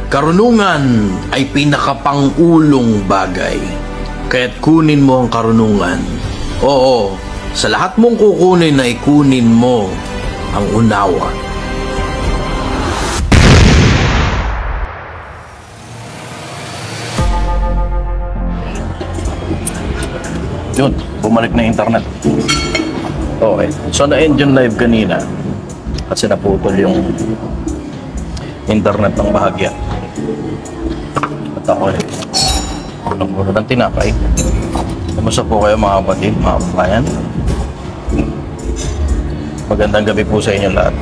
Karunungan ay pinakapangulong bagay. Kaya't kunin mo ang karunungan. Oo, sa lahat mong kukunin ay kunin mo ang unawa. Yun, bumalik na internet. Okay, so na-end yung live kanina kasi naputol yung internet ng bahagya. At ako ulang-ulo ng tinapay. Kamusta po kayo mga kapatid, mga kabayan? Magandang gabi po sa inyo lahat.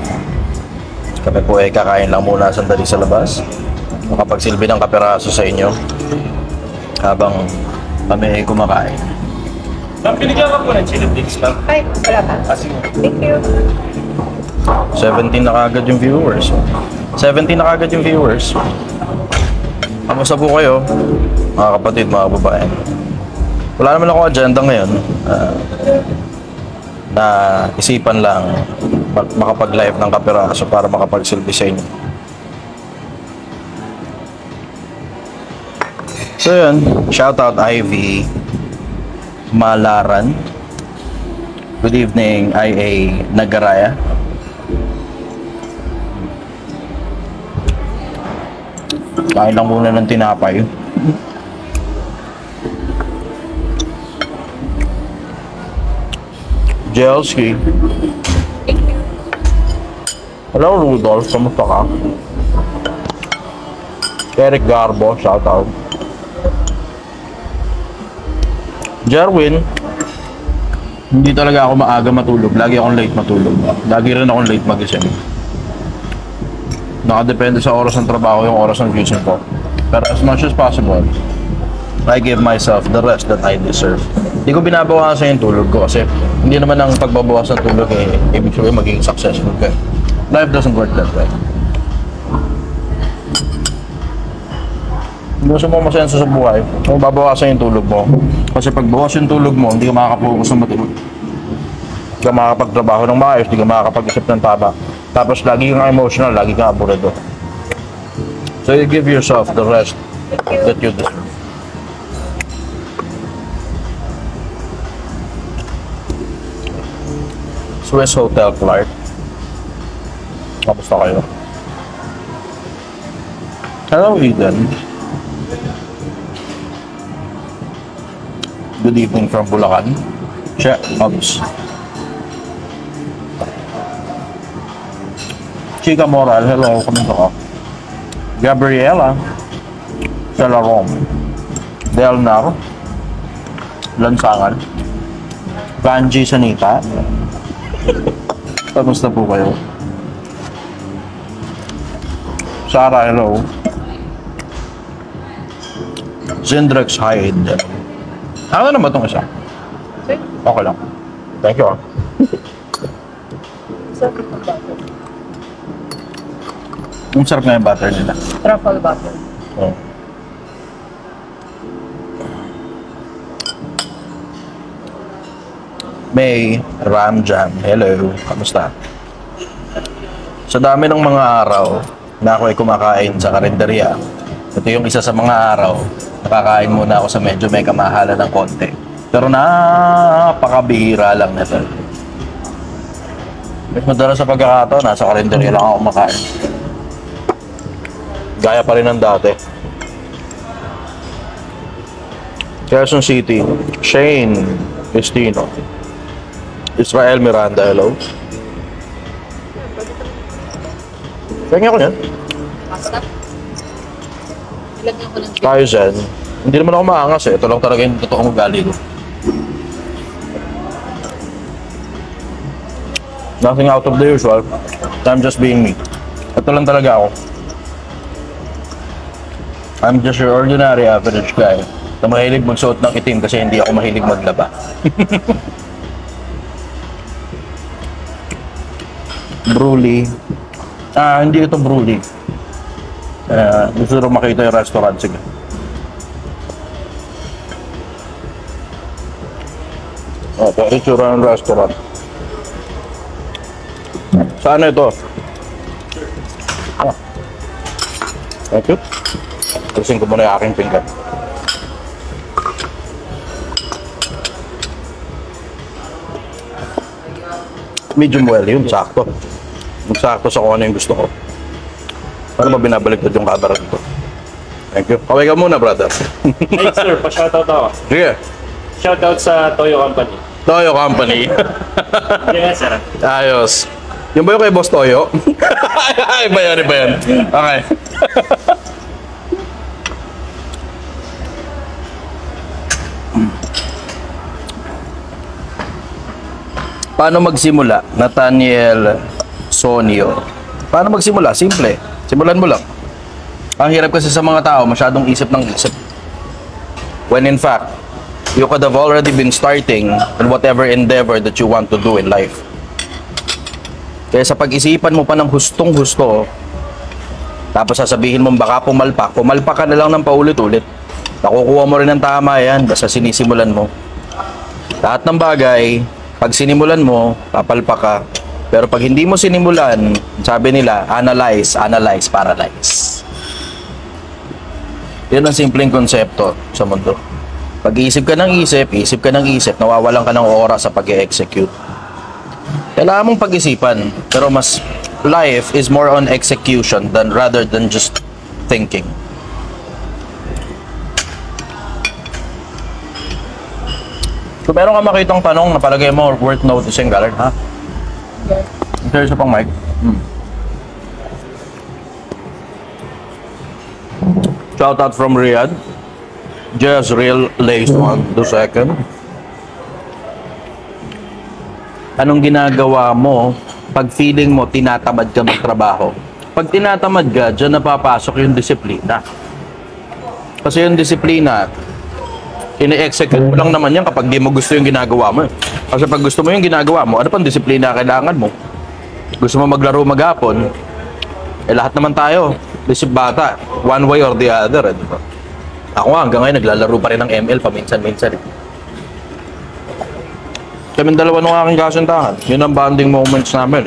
Kami po ay kakain lang muna sandali sa labas. Makapagsilbi ng kaperaso sa inyo habang kami ay kumakain. Pinigyan ka po ng chili flakes, ma'am. Ay, wala pa. Sige. Thank you. 17 na kagad yung viewers. 17 na kagad yung viewers. Kamusta po kayo, mga kapatid, mga babae? Wala naman akong agenda ngayon. Na isipan lang makapag-live ng kaperaso para makapagsilbi sa inyo. So yun, shoutout Ivy Malaran. Good evening, IA Nagaraya. Kain lang muna ng tinapay. Jelski. Hello Rudolph, kamusta ka? Eric Garbo, shoutout. Jerwin, hindi talaga ako maaga matulog. Lagi akong late matulog. Lagi rin akong late magising. Nakadepende sa oras ng trabaho yung oras ng gising ko. Pero as much as possible, I give myself the rest that I deserve. Hindi ko binabawasan yung tulog ko kasi hindi naman ang pagbabawas ng tulog ibig sabihin magiging successful ka. Life doesn't work that way. Kung gusto mo masenso sa buhay, kung babawasan yung tulog mo. Kasi pag bawas yung tulog mo, hindi ka makakapokus ng matulog. Hindi ka makakapagtrabaho ng maayos, hindi ka makakapag-isip ng tama. Tapos lagi kang emotional, lagi kang aburado. So you give yourself the rest that you deserve. Swiss Hotel Clark. Kamusta kayo? Hello Eden. Good evening from Bulacan. Check, Obs. Chica Moral, hello, kamusta ka? Gabriela Salarom. Delnar Lansangan. Kanji Sanita. Kamusta po kayo? Sarah, hello. Zindrex Hyde. Ano naman itong isa? Okay lang. Thank you. Sarap ng butter. Ang sarap nga yung butter nila. Truffle butter. Oh. May Ramjam. Hello. Kamusta? Sa dami ng mga araw na ako ay kumakain sa karinderya, ito yung isa sa mga araw nakakain muna ako sa medyo may kamahalan ng konti. Pero napakabihira lang nito. Mas madalas sa pagkakataon, nasa karinderya lang ako kumakain. Gaya pa rin ng dati. Quezon City, Shane Estino. Israel Miranda, hello. Pengen ako yan. Pasta? Ilagyan ko ng Tayo dyan. Hindi naman ako maangas eh. Ito lang talaga yung totoong ugali ko. Nothing out of the usual. I'm just being me. Ito lang talaga ako. I'm just your ordinary average guy na mahilig magsuot ng itim kasi hindi ako mahilig maglaba. Bruli. Hindi ito Bruli. Gusto rin makita yung restaurant. Sige. Itsura ng restaurant. Saan ito? Thank you. Tusin ko muna yung aking pinggan. Medium well yun, sakto. Yung sakto sa kung ano yung gusto ko. Ano ba binabaliktad yung camera dito? Thank you. Kaway ka muna, brother. Hey sir, pa-shoutout ako. Sige. Shoutout sa Toyo Company. Toyo Company. Yes, sir. Ayos. Yung ba yung kay Boss Toyo? Ay, iba yan, iba yan. Okay. Paano magsimula? Nathaniel Sonio. Paano magsimula? Simple. Simulan mo lang. Ang hirap kasi sa mga tao, masyadong isip ng isip. When in fact, you could have already been starting in whatever endeavor that you want to do in life. Kaya sa pag-isipan mo pa ng hustong-husto, tapos sasabihin mo baka pumalpak ka na lang ng paulit-ulit. Nakukuha mo rin ng tama yan, basta sinisimulan mo. Lahat ng bagay, pag sinimulan mo, papalpak ka. Pero pag hindi mo sinimulan, sabi nila, analyze, analyze, paralyze. Yan ang simpleng konsepto sa mundo. Pag-iisip ka ng isip, isip ka ng isip, nawawalan ka ng oras sa pag-e-execute. Kailangan mong pag-isipan, pero mas life is more on execution than rather than just thinking. Kung meron ka makitang tanong na palagay mo worth noticing, Gallard, ha? Yes. There's a pang mic. Shout out from Riyadh. Jezreel Layson II. Anong ginagawa mo pag feeling mo tinatamad ka magtrabaho? Pag tinatamad ka, dyan napapasok yung disiplina. Kasi yung disiplina, ini-execute mo lang naman yan kapag di mo gusto yung ginagawa mo. Kasi pag gusto mo yung ginagawa mo, ano pang disiplina kailangan mo? Gusto mo maglaro maghapon, lahat naman tayo, isip bata, one way or the other. Diba? Ako nga, hanggang ngayon, naglalaro pa rin ng ML paminsan-minsan. Kaming dalawa nung aking kasintahan. Yun ang bonding moments namin.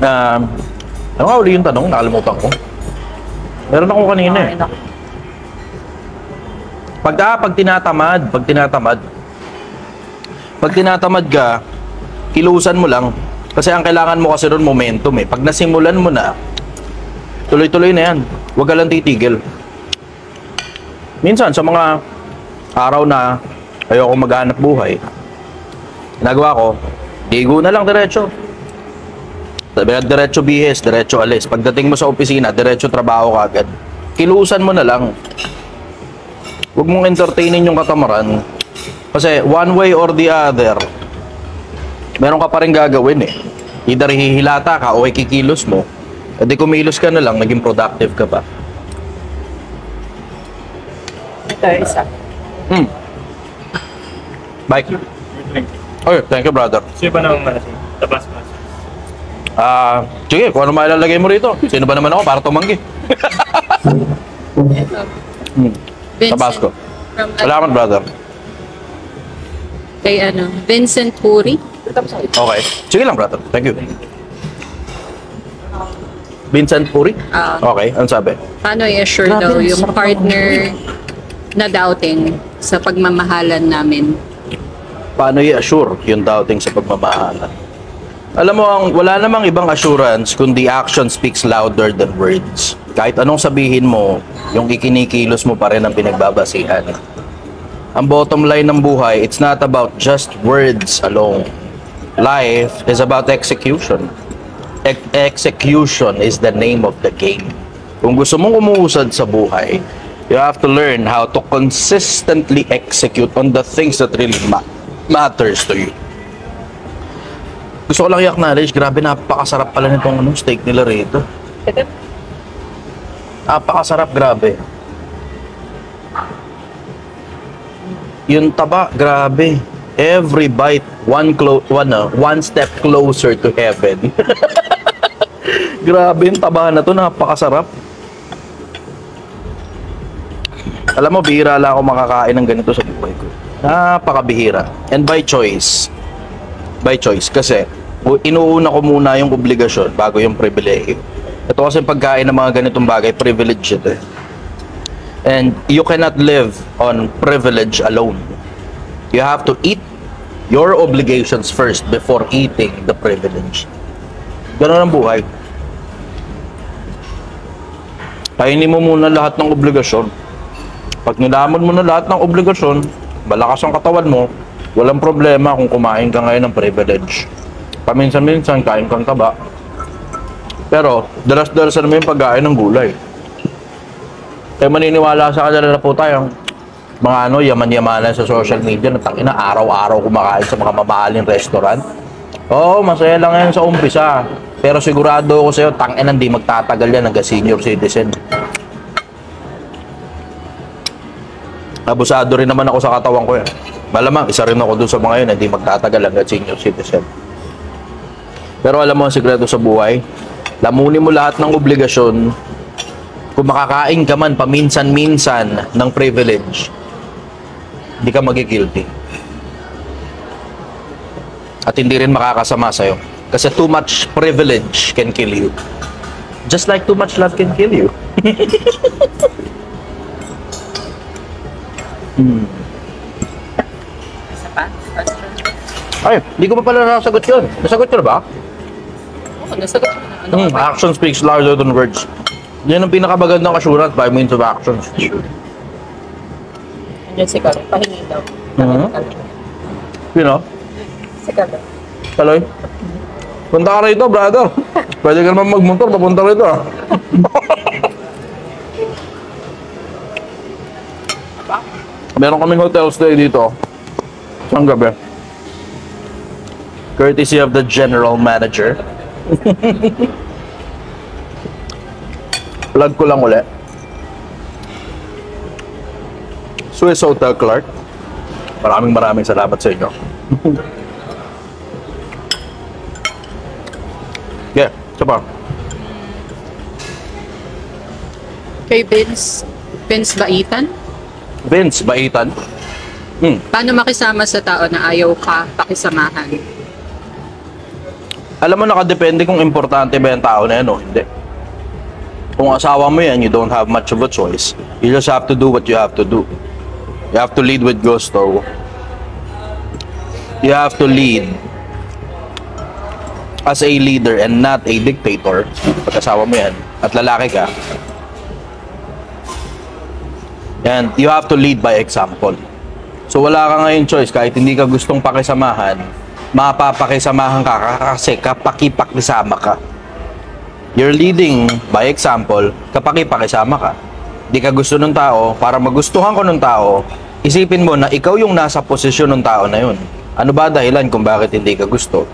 Ano nga uli yung tanong? Nakalimutan ko. Meron ako kanina eh. Pag tinatamad ka, kilusan mo lang. Kasi ang kailangan mo kasi ron momentum eh. Pag nasimulan mo na, tuloy-tuloy na yan. Huwag ka lang titigil. Minsan, sa mga araw na ayoko maghanap buhay, ginagawa ko, digo na lang diretso. Diretso bihis, diretso alis. Pagdating mo sa opisina, diretso trabaho ka agad. Kilusan mo na lang. Huwag mong entertainin yung katamaran. Kasi one way or the other, meron ka pa rin gagawin eh. Either hihilata ka o ikikilos mo. E di kumilos ka na lang, naging productive ka pa. Ito, isa. Bike. Okay, thank you, brother. Sino ba nang malasing? Tabas pa. Sige, kung ano mailalagay mo rito. Sino ba naman ako para tumanggi? Ito. Vincent. Tabasco. From, Salamat, brother. kay Vincent Puri. Okay. Sige lang, brother. Thank you. Vincent Puri? Okay, ano sabi? Paano i-assure daw yung partner na doubting sa pagmamahalan namin? Paano i-assure yung doubting sa pagmamahalan? Alam mo, wala namang ibang assurance kundi action speaks louder than words. Kahit anong sabihin mo, yung ikinikilos mo pa rin ang pinagbabasihan. Ang bottom line ng buhay, it's not about just words alone. Life is about execution. Execution is the name of the game. Kung gusto mong umuusad sa buhay, you have to learn how to consistently execute on the things that really matters to you. Gusto ko lang i-acknowledge, grabe napakasarap pala nitong steak nila rito. Napakasarap, grabe. Yung taba, grabe. Every bite, one step closer to heaven. Grabe yung taba na to, napakasarap. Alam mo, bihira lang ako makakain ng ganito sa buhay ko. Napakabihira. And by choice. By choice. Kasi, Inuuna ko muna yung obligasyon bago yung privilege. Ito kasi pagkain ng mga ganitong bagay, privilege ito eh. And you cannot live on privilege alone. You have to eat your obligations first before eating the privilege. Ganun ang buhay. Kainin mo muna lahat ng obligasyon. Pag nilaman mo na lahat ng obligasyon, malakas ang katawan mo, walang problema kung kumain ka ngayon ng privilege. Paminsan-minsan, kain kang taba. Pero, dalas-dalasan mo yung pagkain ng gulay. Kaya maniniwala sa kanila na po tayong mga yaman-yamanan sa social media na tangina araw-araw kumakain sa mga mamahaling restaurant. Oo, masaya lang yan sa umpisa. Pero sigurado ako sa'yo, tangina hindi magtatagal yan hanggang senior citizen. Abusado rin naman ako sa katawan ko yan. Malamang, isa rin ako dun sa mga yun na hindi magtatagal hanggang senior citizen. Pero alam mo ang sikreto sa buhay? Lamunin mo lahat ng obligasyon. Kung makakain ka man paminsan-minsan ng privilege, hindi ka magigilty. At hindi rin makakasama sa'yo. Kasi too much privilege can kill you. Just like too much love can kill you. Isa pa? Ay, hindi ko pa pala nasagot yun. Nasagot ko na ba? Oo, nasagot mo na. Ano ka ba? Action speaks louder than words. Yan ang pinakamagandang assurance by means of actions. Andiyan si Kaloy. Pahingi daw. You know? Si Kaloy. Kaloy? Punta ka rito, brother. Pwede ka naman magmotor, papunta rito. Meron kaming hotel stay dito. Isang gabi. Courtesy of the general manager. Plug ko lang ulit. Swiss Hotel Clark. Maraming salamat sa inyo. Yeah, isa pa. Kay Vince Baitan? Vince Baitan. Paano makisama sa tao na ayaw ka pakisamahan? Alam mo, nakadepende kung importante ba yung tao na yan o hindi. Kung asawa mo yan, you don't have much of a choice. You just have to do what you have to do. You have to lead with gusto. You have to lead as a leader and not a dictator. Pag asawa mo yan, at lalaki ka, and you have to lead by example. So wala ka ngayon choice, kahit hindi ka gustong pakisamahan, mapapakisamahan ka kasi kapakipakisama ka. You're leading by example kapag ipakisama ka. Di ka gusto ng tao, para magustuhan ko ng tao, isipin mo na ikaw yung nasa posisyon ng tao na yun. Ano ba dahilan kung bakit hindi ka gusto?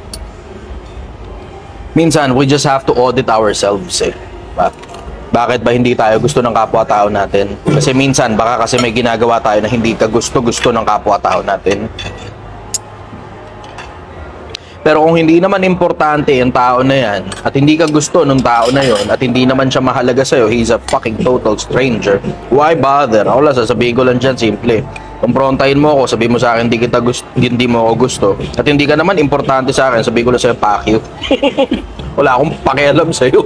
Minsan, we just have to audit ourselves eh. Bakit ba hindi tayo gusto ng kapwa-tao natin? Kasi minsan, baka kasi may ginagawa tayo na hindi ka gusto ng kapwa-tao natin. Pero kung hindi naman importante yung tao na yan, at hindi ka gusto ng tao na yon, at hindi naman siya mahalaga sa'yo, he's a fucking total stranger, why bother? Ako lang, sasabihin ko lang dyan, simple. Kumprontahin mo ako, sabihin mo sa akin, hindi mo ako gusto, at hindi ka naman importante sa akin, sabihin ko lang sa'yo, fuck you. Wala akong pakialam sa'yo.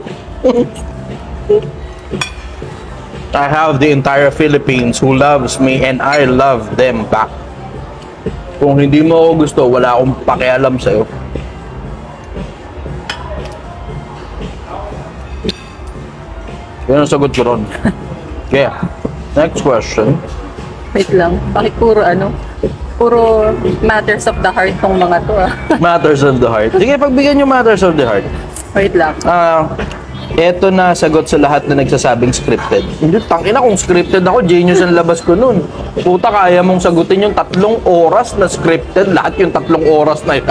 I have the entire Philippines who loves me and I love them back. Kung hindi mo ako gusto, wala akong pakialam sa'yo. Yan ang sagot ko ron. Yeah. Next question. Wait lang. Bakit puro matters of the heart tong mga to ah. Matters of the heart. Sige, pagbigyan nyo matters of the heart. Wait lang. Eto na sagot sa lahat na nagsasabing scripted. Hindi, tangina kung scripted ako, genius ang labas ko nun. Puta, kaya mong sagutin yung 3 oras na scripted, lahat yung 3 oras na yun.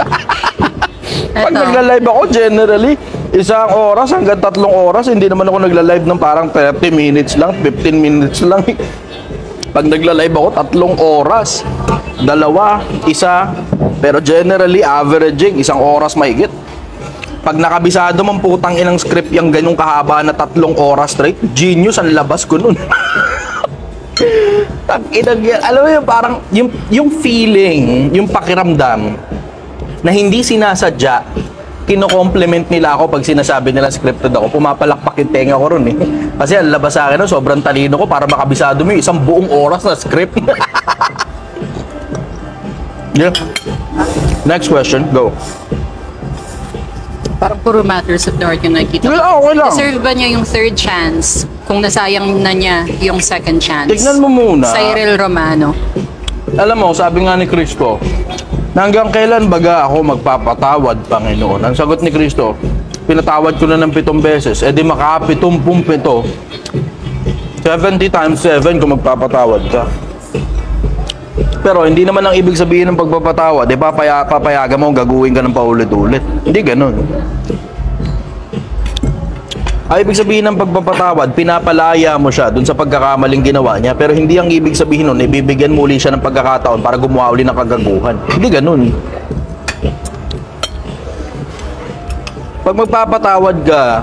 Pag nagla-live ako, generally, 1 oras hanggang 3 oras, hindi naman ako nagla-live ng parang 30 minutes lang, 15 minutes lang. Pag nagla-live ako, 3 oras. 2, 1, pero generally, averaging, 1 oras mahigit. Pag nakabisado mong putang inang script yung ganyung kahaba na 3 oras straight, genius ang labas ko nun. Alam mo yung parang, yung feeling, yung pakiramdam, na hindi sinasadya, kino-compliment nila ako pag sinasabi nila scripted ako. Pumapalakpak yung tenga ko ron eh. Kasi ang labas sa akin, no, sobrang talino ko para makabisado mo yung isang buong oras na script. Yeah. Next question, go. Parang puro matters of the heart yung nakikita. Well, okay lang. Deserve ba niya yung third chance kung nasayang na niya yung second chance? Tignan mo muna. Cyril Romano. Alam mo, sabi nga ni Cristo, na hanggang kailan baga ako magpapatawad, Panginoon? Ang sagot ni Cristo, pinatawad ko na ng 7 beses, di maka 77. 70 times 7 kung magpapatawad ka. Pero hindi naman ang ibig sabihin ng pagpapatawad, papayagan mo, gagawin ka ng paulit-ulit. Hindi ganun. Ang ibig sabihin ng pagpapatawad, pinapalaya mo siya dun sa pagkakamaling ginawa niya, pero hindi ang ibig sabihin nun, ibibigyan mo uli siya ng pagkakataon para gumawa uli ng kagaguhan. Hindi ganun. Pag magpapatawad ka,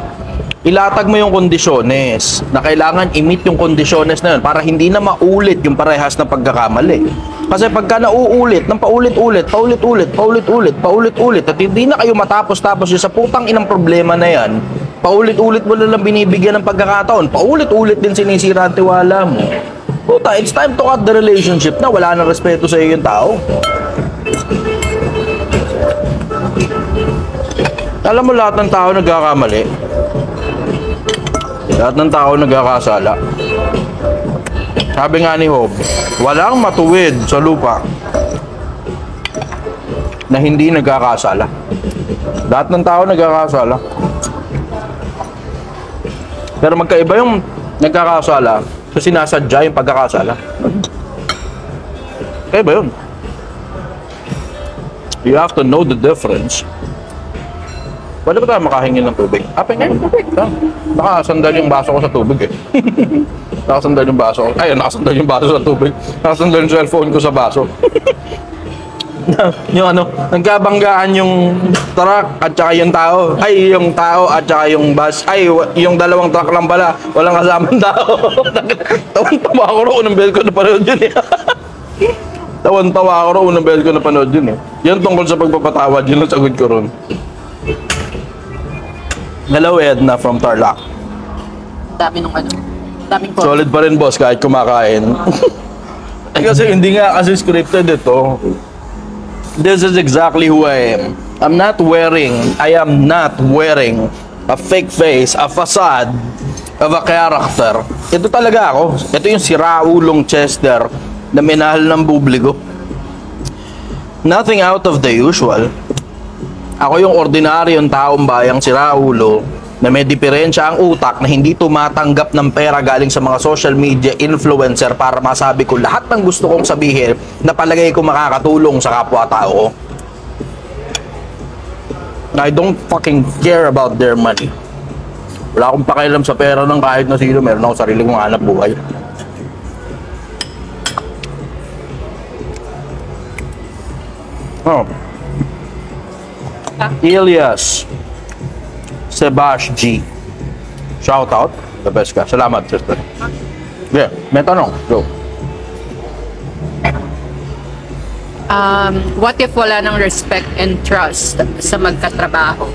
ilatag mo yung kondisyones na kailangan i-meet yung kondisyones na yun para hindi na maulit yung parehas na pagkakamali. Kasi pagka nauulit, ng paulit-ulit at hindi na kayo matapos-tapos yung sa putang inang problema na yan, paulit-ulit mo na lang binibigyan ng pagkakataon, paulit-ulit din sinisira ang tiwala mo. Puta, it's time to cut the relationship na wala nang respeto sa iyo yung tao. Alam mo, lahat ng tao nagkakamali. Lahat ng tao nagkakasala. Sabi nga ni Job, walang matuwid sa lupa na hindi nagkakasala. Lahat ng tao nagkakasala. Pero magkaiba yung nagkakasala sa sinasadya yung pagkakasala. Kaiba yun. You have to know the difference. Pwede ba tayo makahingi ng tubig? Pingin ng tubig. Nakasandal yung baso ko sa tubig eh. Nakasandal yung baso ko. Ayun, nakasandal yung baso sa tubig. Nakasandal yung cellphone ko sa baso. Yung nagkabanggaan yung truck at saka yung tao. Ay, yung tao at saka yung bus. Ay, yung dalawang truck lang pala. Walang kasamang tao. Tawan-tawa ako rin unang beses ko napanood yun eh. Tawan-tawa ako rin unang beses ko napanood yun eh. Yan tungkol sa pagpapatawad, yun ang sagot ko ron. Hello, Edna from Tarlac. Dami nung daming po. Solid pa rin, boss, kahit kumakain. Kasi hindi nga kasi scripted ito. This is exactly who I am. I am not wearing a fake face, a facade of a character. Ito talaga ako. Ito yung siraulong Chester na minahal ng publiko. Nothing out of the usual. Ako yung ordinaryong taong bayang siraulo na may diferensya ang utak na hindi tumatanggap ng pera galing sa mga social media influencer para masabi ko lahat ng gusto kong sabihin na palagay ko makakatulong sa kapwa-tao ko. I don't fucking care about their money. Wala akong pakialam sa pera ng kahit na sino. Meron ako sarili kong hanap buhay. Oh. Elias Sebash G. Shout out. The best ka. Salamat, sister. Yeah, may tanong. Go. What if wala ng respect and trust sa magkatrabaho?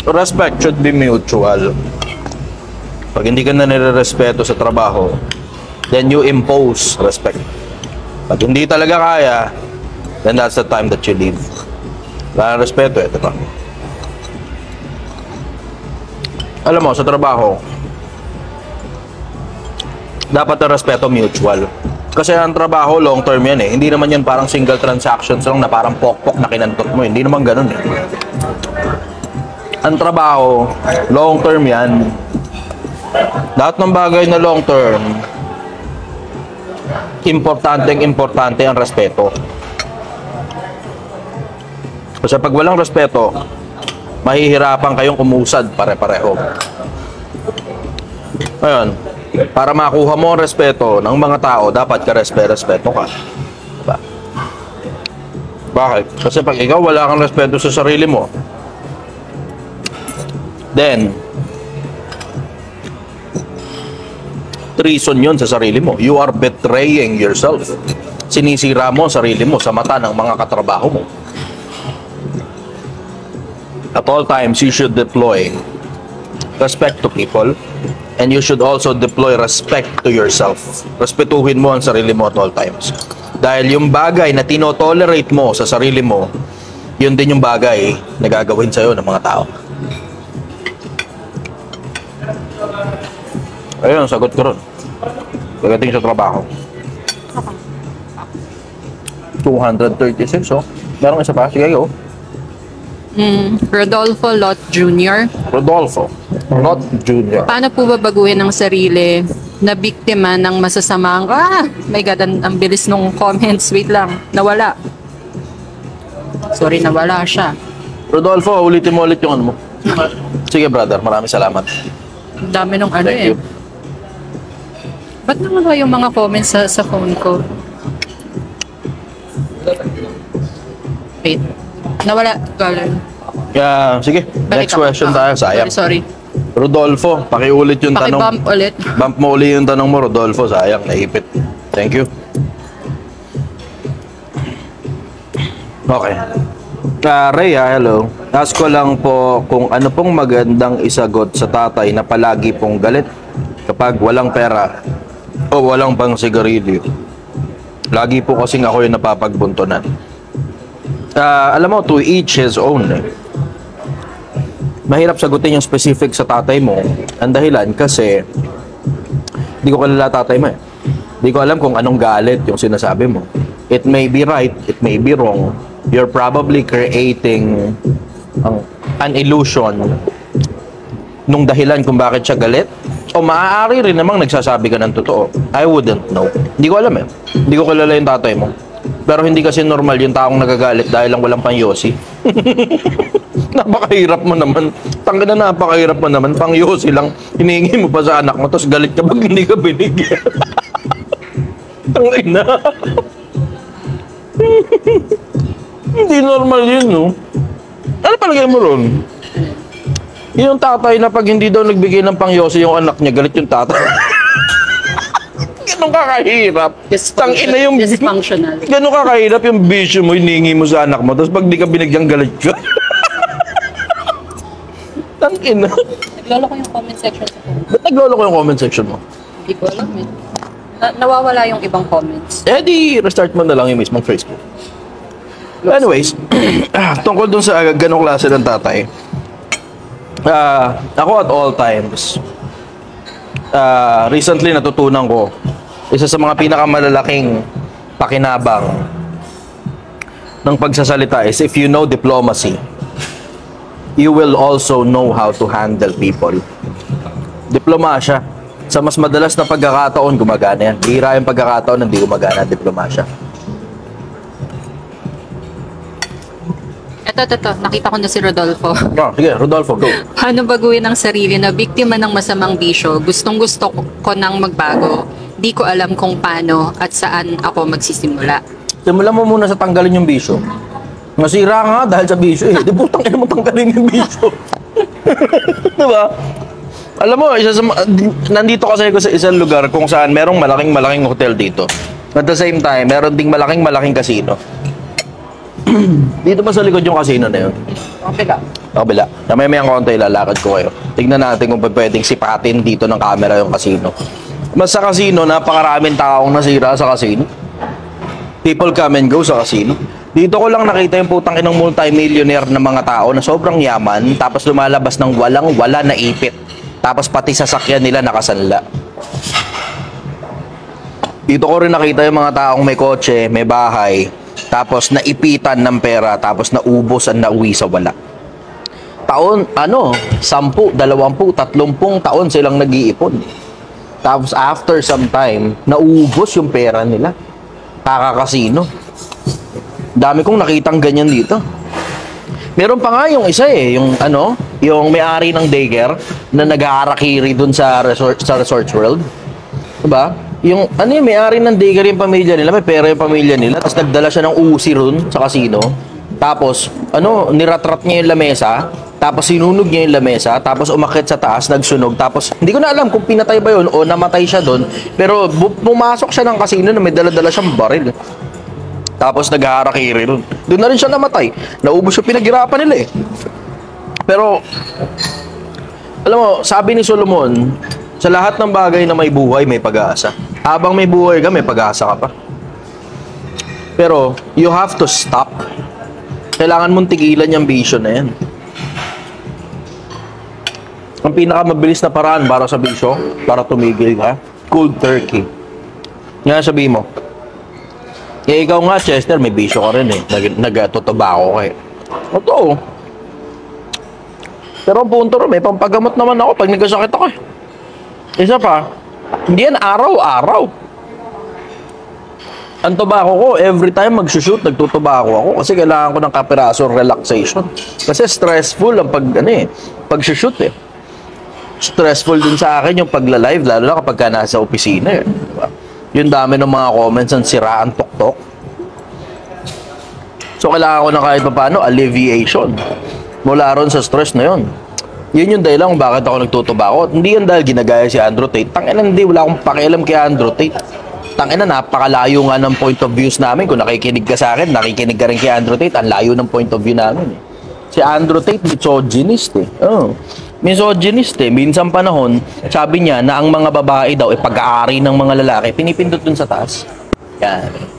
Respect should be mutual. Pag hindi ka na nire-respeto sa trabaho, then you impose respect. Pag hindi talaga kaya, then that's the time that you leave. Wala ng respeto eh, diba? Alam mo, sa trabaho, dapat ang respeto mutual. Kasi ang trabaho, long term yan eh. Hindi naman yan parang single transactions lang na parang pokpok na kinantot mo. Hindi naman ganun eh. Ang trabaho, long term yan. Lahat ng bagay na long term, importante ang respeto. Kasi pag walang respeto, mahihirapan kayong umusad pare-pareho. Ngayon, para makuha mo ang respeto ng mga tao, dapat ka respeto ka. Diba? Bakit? Kasi pag ikaw wala kang respeto sa sarili mo, then, treason yun sa sarili mo. You are betraying yourself. Sinisira mo ang sarili mo sa mata ng mga katrabaho mo. At all times, you should deploy respect to people, and you should also deploy respect to yourself. Respetuhin mo ang sarili mo at all times. Dahil yung bagay na tinotolerate mo sa sarili mo, yun din yung bagay na gagawin sa'yo ng mga tao. Ayun, sagot ko ron. Pagdating sa trabaho. 236, oh. Merong isa pa? Sige, go. Rodolfo Lot Jr. Rodolfo, not Junior. Paano po babaguhin ang sarili na biktima ng masasamang... my God, ang bilis nung comments. Wait lang, nawala. Sorry, nawala siya. Rodolfo, ulitin mo ulit yung ano mo. Sige, brother. Maraming salamat. Ang dami nung ano Thank you. Ba't nawala yung mga comments sa phone ko? Wait. Nawala. Galing. Yeah, sige. Next question tayo. Sayang. Sorry. Rodolfo, pakiulit yung tanong. Paki-bump ulit. Bump mo uli yung tanong mo, Rodolfo. Sayang, naipit. Thank you. Okay. Rhea, hello. Ask ko lang po kung ano pong magandang isagot sa tatay na palagi pong galit kapag walang pera o walang pang sigarilyo. Lagi po kasing ako yung napapagbuntunan. Alam mo, to each his own. Mahirap sagutin yung specific sa tatay mo. Ang dahilan kasi hindi ko kilala tatay mo eh. Hindi ko alam kung anong galit yung sinasabi mo. It may be right, it may be wrong. You're probably creating an illusion nung dahilan kung bakit siya galit. O maaari rin namang nagsasabi ka ng totoo. I wouldn't know. Hindi ko alam eh. Hindi ko kilala yung tatay mo. Pero hindi kasi normal yung taong nagagalit dahil lang walang pang-yosi. Napakahirap mo naman. Tangga na napakahirap mo naman. Pang-yosi lang. Hinihingi mo pa sa anak mo tapos galit ka pag hindi ka binigyan. Tangga na. Hindi normal yun, no? Ano palagay mo ron? Yung tatay na pag hindi daw nagbigay ng pang-yosi yung anak niya, galit yung tatay. Ganun kakahirap. Tangina yung... Dysfunctional. Ganun kakahirap yung bisyo mo, hiningi mo sa anak mo, tapos pag di ka binigyan, galit ka. Tangina. Naglolo ko yung comment section sa phone. Ba't naglolo ko yung comment section mo? Hindi ko alam eh. Nawawala yung ibang comments. Eh di, restart mo na lang yung mismong Facebook. Anyways, tungkol dun sa ganong klase ng tatay, ako at all times, recently natutunan ko, isa sa mga pinakamalalaking pakinabang ng pagsasalita is if you know diplomacy, you will also know how to handle people. Diplomasya. Sa mas madalas na pagkakataon, gumagana yan. Bihira yung pagkakataon, hindi gumagana ang diplomasya. Ito. Nakita ko na si Rodolfo. Sige, Rodolfo, go. Paano baguhin ang sarili na biktima ng masamang bisyo? Gustong-gusto ko nang magbago. Di ko alam kung paano at saan ako magsisimula. Simulan mo muna sa tanggalin yung bisyo. Nasira nga dahil sa bisyo eh. Di putang ina mo tanggalin yung bisyo. Diba? Alam mo, nandito kasi ako sa isang lugar kung saan merong malaking hotel dito. At the same time, meron ding malaking casino. Dito ba sa likod yung casino na yun? Kabila. May konti, lalakad ko kayo. Tignan natin kung pwedeng sipatin dito ng camera yung casino. Mas sa casino, napakaraming taong nasira sa casino. People come and go sa casino. Dito ko lang nakita yung putang inang multi-millionaire na mga tao na sobrang yaman, tapos lumalabas ng wala na ipit. Tapos pati sasakyan nila nakasanla. Dito ko rin nakita yung mga taong may kotse, may bahay, tapos naipitan ng pera, tapos naubos ang nauwi sa wala. 10, 20, 30 taon silang nag-iipon. Tapos after some time, naubos yung pera nila. Kakakasino. Dami kong nakitang ganyan dito. Meron pa nga yung isa yung may-ari ng daycare na nag-aarakiri dun sa Resorts World. Diba? Yung may-ari ng daycare yung pamilya nila, may pera yung pamilya nila, tapos nagdala siya ng uzi ron sa casino. Tapos, niratrat niya yung lamesa, tapos sinunog niya yung lamesa, tapos umakyat sa taas, nagsunog, tapos hindi ko na alam kung pinatay ba yun o namatay siya doon, pero pumasok siya ng casino na may dala-dala siyang baril. Tapos nag-aarakiri ron. Doon na rin siya namatay. Naubos yung pinaghirapan nila eh. Pero, alam mo, sabi ni Solomon, sa lahat ng bagay na may buhay, may pag-asa. Habang may buhay ka, may pag-asa ka pa. Pero, you have to stop. Kailangan mong tigilan yung vision na yan. Ang pinakamabilis na paraan para sa bisyo, para tumigil ka, cold turkey. Nga sabihin mo, ikaw nga, Chester, may bisyo ka rin eh. Nag-totobako ka eh. Totoo. Pero ang punto rin, may pampagamot naman ako pag nagkasakit ako eh. Isa pa, hindi yan araw-araw. Ang tobacco ko, every time mag-shoot, nagtutobacco ako kasi kailangan ko ng kapiraso relaxation. Kasi stressful ang pag-shoot eh. Stressful din sa akin yung pagla-live, lalo na kapag nasa opisina eh. Diba? Yung dami ng mga comments ang siraan tok-tok. So, kailangan ko na kahit paano, alleviation. Mula ron sa stress na yun. Yun yung dahilan kung bakit ako nagtutubako. Hindi yan dahil ginagaya si Andrew Tate. Tangina, hindi. Wala akong pakialam kay Andrew Tate. Tangina, napakalayo nga ng point of views namin. Kung nakikinig ka sa akin, nakikinig ka rin kay Andrew Tate. Ang layo ng point of view namin. Si Andrew Tate, misogynist eh. Oh. Misogynist eh. Minsan panahon, sabi niya na ang mga babae daw, pag-aari ng mga lalaki, pinipindot dun sa taas. Yan.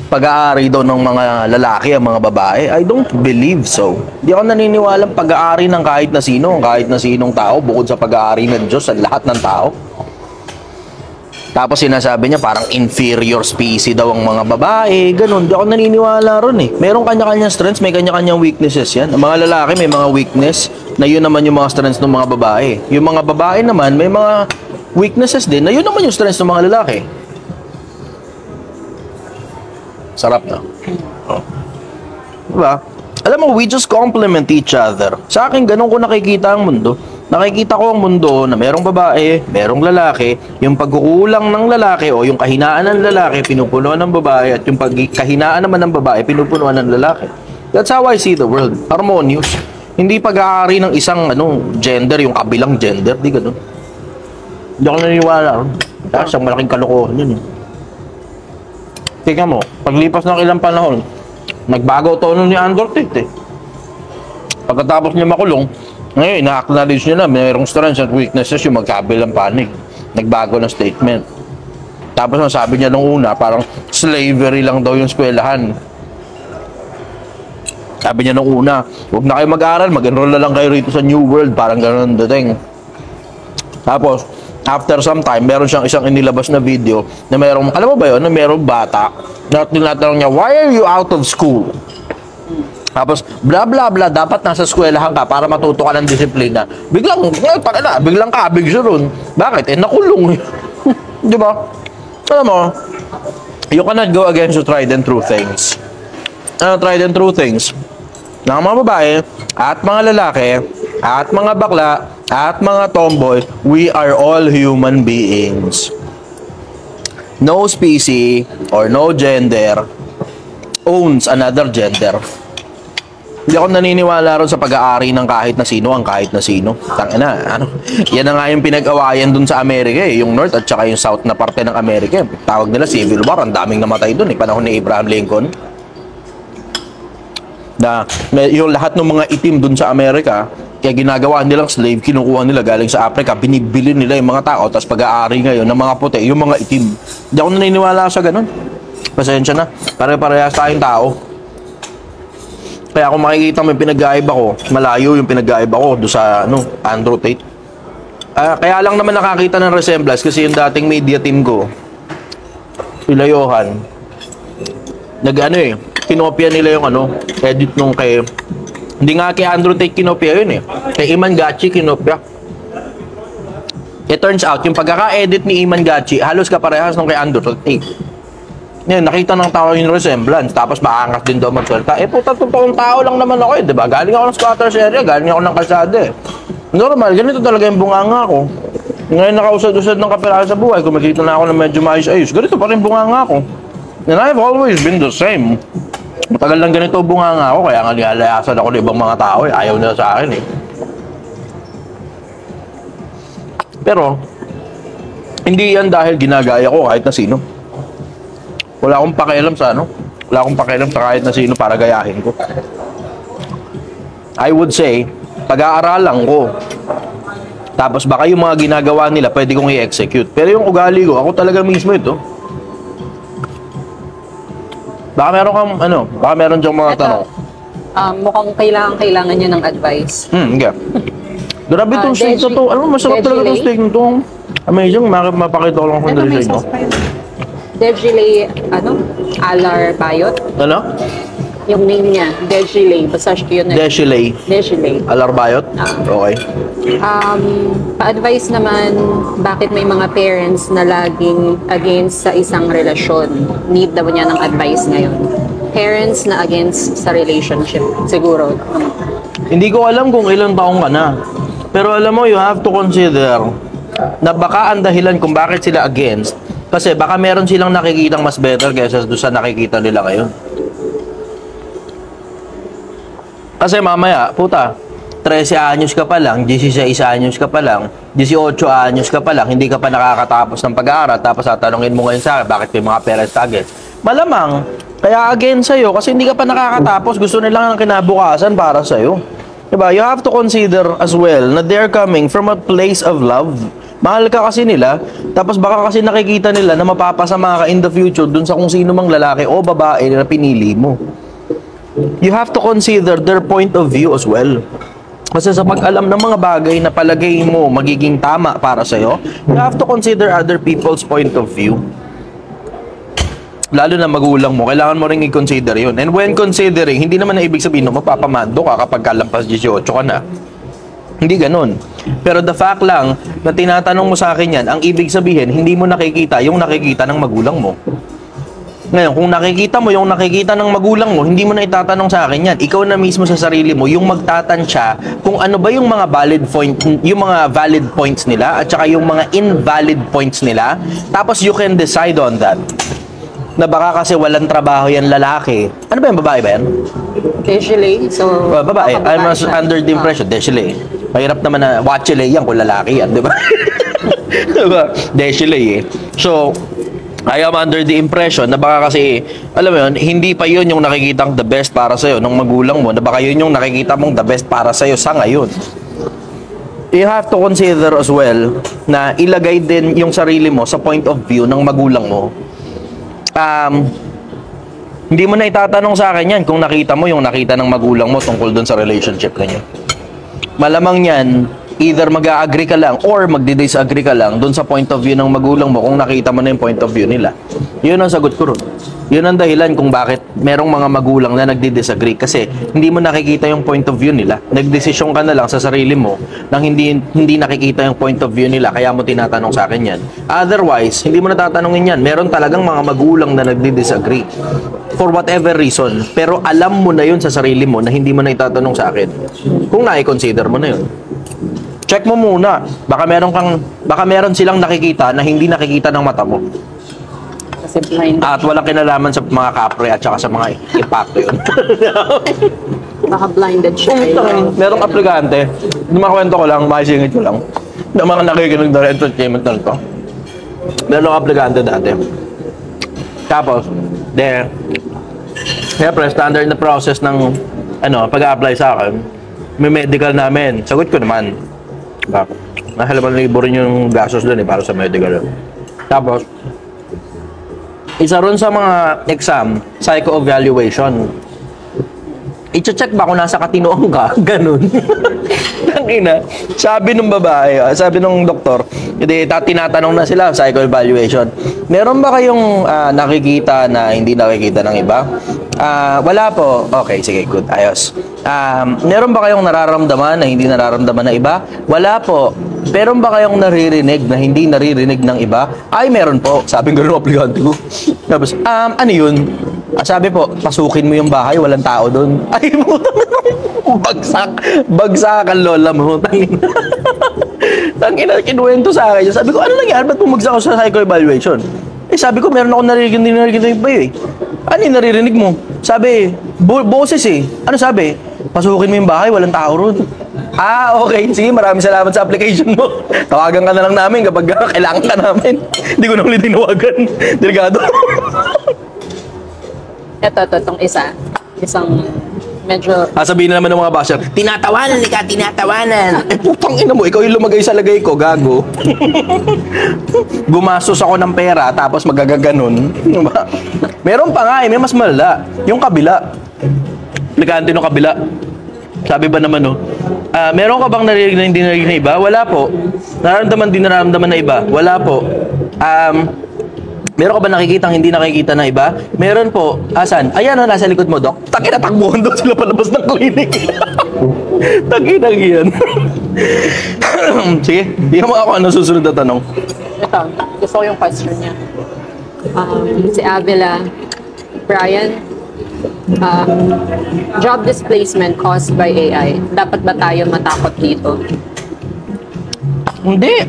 Pag-aari daw ng mga lalaki ang mga babae. I don't believe so. Hindi ako naniniwalang pag-aari ng kahit na sino, kahit na sinong tao, bukod sa pag-aari ng Diyos sa lahat ng tao. Tapos sinasabi niya parang inferior species daw ang mga babae, ganun. Hindi ako naniniwala ron eh. Merong kanya-kanyang strengths, may kanya-kanyang weaknesses yan. Ang mga lalaki may mga weakness, na yun naman yung mga strengths ng mga babae. Yung mga babae naman may mga weaknesses din, na yun naman yung strengths ng mga lalaki. Sarap na. Oh. Diba? Alam mo, we just complement each other. Sa akin, ganun ko nakikita ang mundo. Nakikita ko ang mundo na merong babae, merong lalaki, yung pagkukulang ng lalaki o yung kahinaan ng lalaki, pinupunuan ng babae, at yung kahinaan naman ng babae, pinupunuan ng lalaki. That's how I see the world. Harmonious. Hindi pag-aari ng isang gender, yung kabilang gender, di ganun. Hindi ako naniniwala. Kasi ang malaking kalokohan yun. Tingnan mo, paglipas ng ilang panahon, nagbago tono ni Andrew Tate eh. Pagkatapos niya makulong, ngayon, na-acknowledge niya na mayroong strengths at weaknesses yung magkabilang panig. Nagbago ng statement. Tapos ang sabi niya nung una, parang slavery lang daw yung eskwelahan. Sabi niya nung una, huwag na kayo mag-aral, mag-enroll na lang kayo rito sa New World, parang gano'n dating. Tapos, after some time, meron siyang isang inilabas na video na merong, alam mo ba yun, na merong bata na tinatanong niya, why are you out of school? Tapos, bla bla bla, dapat nasa eskwelahan ka para matuto ka ng disiplina. Biglang kabig siya ron. Bakit? Nakulong. Di ba? Alam mo, you cannot go against the tried and true things. Tried and true things ng mga babae, at mga lalaki, at mga bakla, at mga tomboy, we are all human beings. No species or no gender owns another gender. Hindi ako naniniwala ron sa pag-aari ng kahit na sino ang kahit na sino. Tangina, yan na nga yung pinag-awayan dun sa Amerika eh, yung North at saka yung South na parte ng Amerika. Tawag nila Civil War, ang daming namatay dun eh, panahon ni Abraham Lincoln. Yung lahat ng mga itim dun sa Amerika, kaya ginagawa nilang slave, kinukuha nila galing sa Africa, binibili nila yung mga tao, tapos pag-aari ngayon ng mga puti, yung mga itim. Hindi ako naniniwala sa ganun. Pasensya na, pare-parehas tayong tao. Kaya kung makikita mo yung pinag-aiba ko, malayo yung pinag-aiba ko doon sa Andrew Tate. Kaya lang naman nakakita ng resemblance kasi yung dating media team ko, sila Johan, kinopia nila yung edit nung kay, hindi nga kay Andrew Tate kinopia yun eh. Kay Iman Gachi kinopia. It turns out, yung pagkaka-edit ni Iman Gachi, halos kaparehas nung kay Andrew Tate. Yan, nakita ng tao yung resemblance, tapos maangas din daw magsalita. Puta, totoong tao lang naman ako eh, diba? Galing ako ng squatters area, galing ako ng kalsada eh. Normal, ganito talaga yung bunganga ko. Ngayon nakausad-usad ng kapirahan sa buhay, kung makita na ako na medyo maayos-ayos, ganito pa rin bunganga ko. And I've always been the same. Matagal lang ganito bunganga ako, kaya nga nilalayasan ako ng ibang mga tao eh. Ayaw nila sa akin eh. Pero, hindi yan dahil ginagaya ko kahit na sino. Wala akong pakialam sa Wala akong pakialam sa kahit na sino para gayahin ko. I would say, pag-aaralan ko. Tapos baka yung mga ginagawa nila, pwede kong i-execute. Pero yung ugali ko, ako talaga mismo ito. Baka meron kang, baka meron diyang mga Ito, tanong. mukhang kailangan niya ng advice. Okay. Grabe itong steak na to. Alam mo, masarap talaga itong steak na to. Amazing, mapakita ko lang kung Ito, may design mo. sauce pa yun. Dejile, Alar Bayot. Ano? Yung name niya, Dejile. Basta yun na. Deshilay. Dejile. Alarbayot? Okay. Pa-advise naman, bakit may mga parents na laging against sa isang relasyon? Need daw niya ng advice ngayon. Parents na against sa relationship, siguro. Hindi ko alam kung ilang taong ka na. Pero alam mo, you have to consider na baka ang dahilan kung bakit sila against, kasi baka meron silang nakikitang mas better kaysa doon sa nakikita nila ngayon. Kasi mamaya, puta, 13 anyos ka pa lang, 16 anyos ka pa lang, 18 anyos ka pa lang, hindi ka pa nakakatapos ng pag-aaral, tapos tatanungin mo ngayon sa akin, bakit may mga parents ka against? Malamang, kaya against sa'yo, kasi hindi ka pa nakakatapos, gusto nilang ang kinabukasan para sa'yo. Diba? You have to consider as well na they're coming from a place of love. Mahal ka kasi nila, tapos baka kasi nakikita nila na mapapasama ka in the future dun sa kung sino mang lalaki o babae na pinili mo. You have to consider their point of view as well. Kasi sa pag-alam ng mga bagay na palagay mo magiging tama para sa'yo, you have to consider other people's point of view. Lalo na magulang mo, kailangan mo rin i-consider yun. And when considering, hindi naman na ibig sabihin no, magpapamando ka kapag kalampas 18 ka na. Hindi ganun. Pero the fact lang na tinatanong mo sa akin yan, ang ibig sabihin, hindi mo nakikita yung nakikita ng magulang mo. Ngayon, kung nakikita mo yung nakikita ng magulang mo, hindi mo na itatanong sa akin yan. Ikaw na mismo sa sarili mo, yung magtatansya kung ano ba yung mga valid points nila at saka yung mga invalid points nila. Tapos you can decide on that. Na baka kasi walang trabaho yan lalaki. Ano ba yung babae ba yan? Dejile, so... Babae. I'm siya. under the impression. Deshile. Mahirap naman na wachile yan kung lalaki yan, di ba? Diba? Deshile eh. So, I am under the impression na baka kasi, alam mo yun, hindi pa yun yung nakikitang the best para sa'yo ng magulang mo, na baka yun yung nakikita mong the best para sa'yo sa ngayon. You have to consider as well na ilagay din yung sarili mo sa point of view ng magulang mo. Hindi mo na itatanong sa akin yan kung nakita mo yung nakita ng magulang mo tungkol dun sa relationship ninyo. Malamang yan, either mag-a-agree ka lang or magdi-disagree ka lang dun sa point of view ng magulang mo kung nakita mo na yung point of view nila. Yun ang sagot ko ron. Yun ang dahilan kung bakit merong mga magulang na nagdi-disagree, kasi hindi mo nakikita yung point of view nila. Nagdesisyon ka na lang sa sarili mo nang hindi nakikita yung point of view nila, kaya mo tinatanong sa akin yan. Otherwise, hindi mo natatanungin yan. Meron talagang mga magulang na nagdi-disagree for whatever reason, pero alam mo na yun sa sarili mo na hindi mo na itatanong sa akin kung na-consider mo na yun. Check mo muna. Baka meron silang nakikita na hindi nakikita ng mata mo. Kasi blind. At walang kinalaman sa mga kapre at saka sa mga impacto yun. Baka blinded siya. Merong aplikante, dumakwento ko lang, makisingit ko lang, na mga nakikinig na entertainment na ito. Merong aplikante dati. Tapos, siyempre, standard na process ng pag-a-apply sa akin, may medical namin. Sagot ko naman. Nahalaman libo rin yung gastos doon para sa medical. Tapos, isa ron sa mga exam, psycho-evaluation. I-check ba kung nasa katinoong ka? Ganun. Tangina. Sabi ng babae, sabi ng doktor, tinatanong na sila, psycho-evaluation. Meron ba kayong nakikita na hindi nakikita ng iba? Wala po. Okay, sige, good. Ayos. Meron ba kayong nararamdaman na hindi nararamdaman ng iba? Wala po. Meron ba kayong naririnig na hindi naririnig ng iba? Ay, meron po. Sabi ng gano'ng aplikante ko. Tapos, ano yun? Sabi po, pasukin mo yung bahay, walang tao doon. Ay, bagsak ang lola mo. Tangina, kinuwento sa akin. Sabi ko, ano nangyari? Ba't bumagsak ako sa psycho-evaluation? Sabi ko, meron ako naririnig ng iba eh. Ano yung naririnig mo? Sabi, boses eh. Ano sabi? Pasukin mo yung bahay, walang tao ron. Okay. Sige, maraming salamat sa application mo. Tawagan ka na lang namin kapag kailangan ka namin. Hindi ko na ulit tinawagan. Delikado. Ito, itong isa. Isang medyo Sabihin na naman ng mga basher, tinatawanan ka, tinatawanan. Putang ina mo, ikaw yung lumagay sa lagay ko, gago. Gumastos ako ng pera, tapos magagaganon. Diba? Meron pa nga may mas malala. Yung kabila. Aplikante ng kabila. Sabi ba naman, meron ka bang narinig na hindi narinig na iba? Wala po. Nararamdaman na iba? Wala po. Meron ka ba nakikita hindi nakikita na iba? Meron po. Asan? Ayan nasa likod mo, Dok. Takina, takbuhan doon sila palabas ng clinic. Takinang yan. Sige, di mo ako ano susunod na tanong. ito, gusto ko yung question niya. Si Avila, Brian, job displacement caused by AI. Dapat ba tayo matakot dito? Hindi.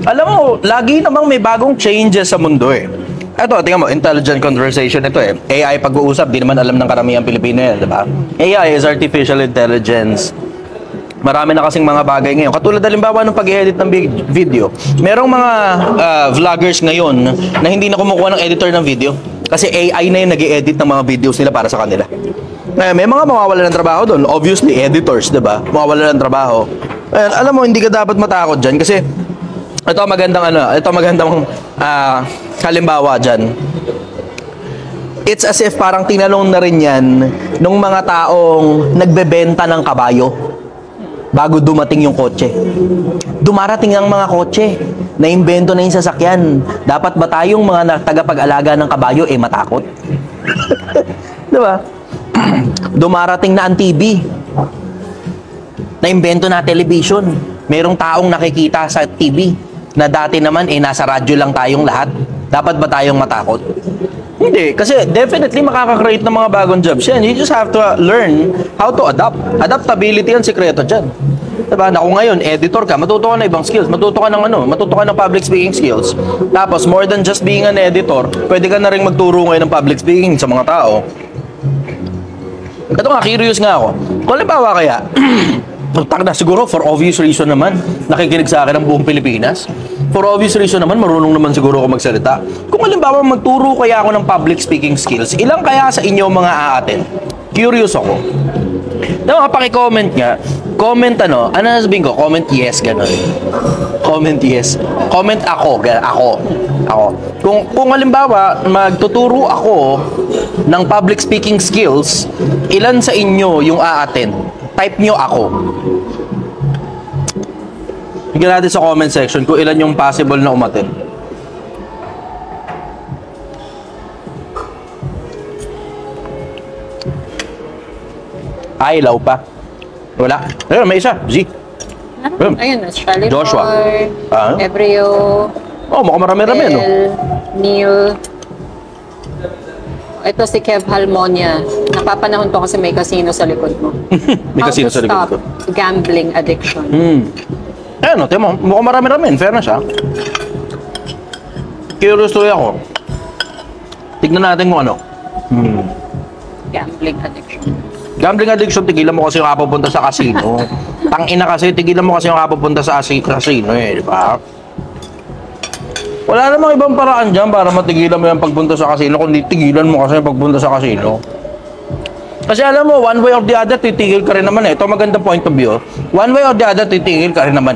Alam mo, lagi namang may bagong changes sa mundo eh. Ito, tingnan mo, intelligent conversation ito eh. AI pag-uusap, di naman alam ng karamihan Pilipino yan, di ba? AI is artificial intelligence. Marami na kasing mga bagay ngayon. Katulad halimbawa ng pag-edit ng video. Merong mga vloggers ngayon na hindi na kumukuha ng editor ng video. Kasi AI na yung nag-i-edit ng mga videos nila para sa kanila. May mga mawawala ng trabaho doon. Obviously, editors, di ba? Mawawala ng trabaho. Alam mo, hindi ka dapat matakot dyan kasi ito magandang halimbawa dyan. It's as if parang tinanong na rin yan nung mga taong nagbebenta ng kabayo bago dumating yung kotse. Dumarating ang mga kotse, naimbento na yung sasakyan. Dapat ba tayong mga tagapag-alaga ng kabayo matakot? Diba? Dumarating na ang TV. Naimbento na television. Merong taong nakikita sa TV na dati naman nasa radyo lang tayong lahat. Dapat ba tayong matakot? Hindi, kasi definitely makaka-create ng mga bagong jobs yan. You just have to learn how to adapt. Adaptability ang sikreto dyan. Diba? Na kung ngayon, editor ka, matuto ka na ibang skills. Matuto ka ng public speaking skills. Tapos, more than just being an editor, pwede ka na rin magturo ngayon ng public speaking sa mga tao. Ito nga, curious nga ako. Kung halimbawa kaya, siguro for obvious reason naman, nakikinig sa akin ang buong Pilipinas. For obvious reason naman, marunong naman siguro ako magsalita. Kung halimbawa magturo kaya ako ng public speaking skills, ilang kaya sa inyo mga aaten? Curious ako. Diba, paki-comment nga. Comment ano sabihin ko? Comment yes, gano'n. Comment yes. Comment ako. Kung halimbawa, magtuturo ako ng public speaking skills, ilan sa inyo yung aaten? Type nyo ako. Bigyan natin sa comment section kung ilan yung possible na umaten. Ilaw pa. Wala. Ayun, may isa. Z. Ayun, Charlie Joshua. Boy, Ebreo, mukhang marami-rami, no? Neil. Ito si Kev Halmonia. Napapanahon to kasi may casino sa likod mo. May casino sa likod ko. How to stop gambling addiction. Ayun, tiyan mo. Mukhang marami-rami. Fairness, ha? Curious tuloy ako. Tignan natin kung ano. Gambling addiction. Gambling addiction, tigilan mo kasi yung kapupunta sa casino. Tangina kasi, tigilan mo kasi yung kapupunta sa casino di ba? Wala namang ibang paraan dyan para matigilan mo yung pagpunta sa casino, kundi tigilan mo kasi yung pagpunta sa casino. Kasi alam mo, one way or the other, titigil ka rin naman Ito magandang point of view. One way or the other, titigil ka rin naman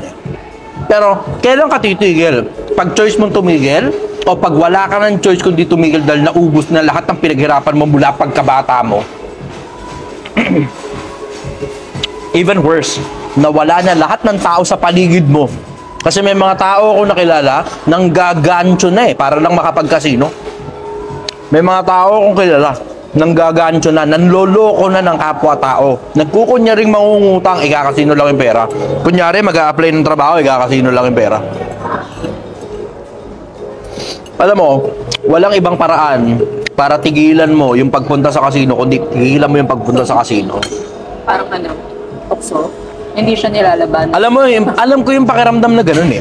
Pero, kailan ka titigil? Pag choice mong tumigil, o pag wala ka ng choice kundi tumigil dahil naubos na lahat ng pinaghirapan mo mula pagkabata mo. Even worse, nawala na lahat ng tao sa paligid mo. Kasi may mga tao ako nakilala nang gagancho na para lang makapag-casino. May mga tao akong kilala nang gagancho na, nanloloko na ng kapwa-tao. Nagkukunyaring mangungutang, ikakasino lang yung pera. Kunyari, mag-a-apply ng trabaho, ikakasino lang yung pera. Alam mo, walang ibang paraan para tigilan mo yung pagpunta sa casino, kundi tigilan mo yung pagpunta sa casino. Parang tukso. Hindi siya nilalaban. Alam ko yung pakiramdam na ganun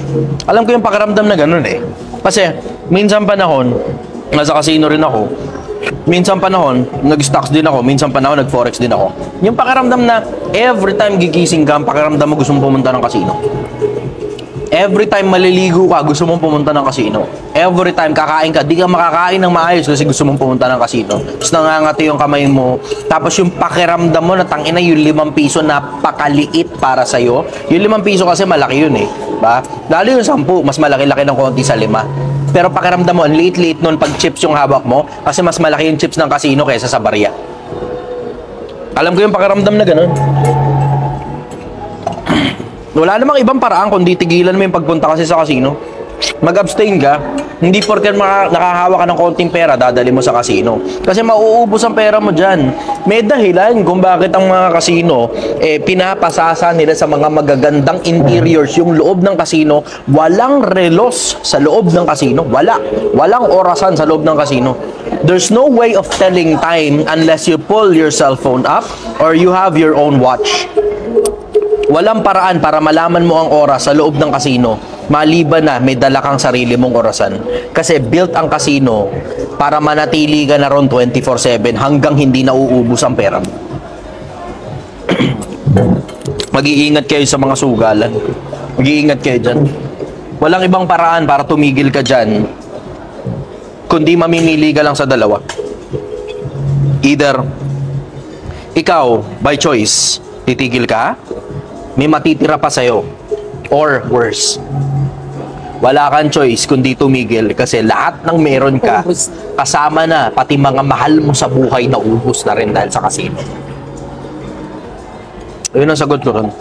Alam ko yung pakiramdam na ganun Kasi, minsan panahon, nasa casino rin ako. Minsan panahon, nag-stocks din ako. Minsan panahon, nag-forex din ako. Yung pakiramdam na every time gigising ka, pakiramdam mo gusto mong pumunta ng casino. Every time maliligo ka, gusto mong pumunta ng casino. Every time kakain ka, di ka makakain ng maayos kasi gusto mong pumunta ng casino. Tapos nangangati yung kamay mo. Tapos yung pakiramdam mo na tangina yung 5 piso napakaliit para sa'yo. Yung 5 piso kasi malaki yun eh. Ba? Lalo yung 10, mas malaki-laki ng konti sa 5. Pero pakiramdam mo, ang liit-liit nun pag chips yung hawak mo kasi mas malaki yung chips ng casino kaysa sa barya. Alam ko yung pakiramdam na ganun. Wala namang ibang paraan kundi tigilan mo yung pagpunta kasi sa casino. Mag-abstain ka, hindi porket nakahawak ka ng konting pera, dadali mo sa casino. Kasi mauubos ang pera mo dyan. May dahilan kung bakit ang mga casino, pinapasasa nila sa mga magagandang interiors. Yung loob ng casino, walang relos sa loob ng casino. Walang orasan sa loob ng casino. There's no way of telling time unless you pull your cell phone up or you have your own watch. Walang paraan para malaman mo ang oras sa loob ng casino maliban na may dala kang sarili mong orasan. Kasi built ang casino para manatili ka na ron 24/7 hanggang hindi nauubos ang pera mo. Mag-iingat kayo sa mga sugalan. Mag-iingat kayo dyan. Walang ibang paraan para tumigil ka dyan kundi mamimili ka lang sa dalawa. Either ikaw, by choice, titigil ka, may matitira pa sa'yo, or worse, wala kang choice kundi tumigil kasi lahat ng meron ka, kasama na, pati mga mahal mo sa buhay na ubos na rin dahil sa casino. Ayun ang sagot ko ron.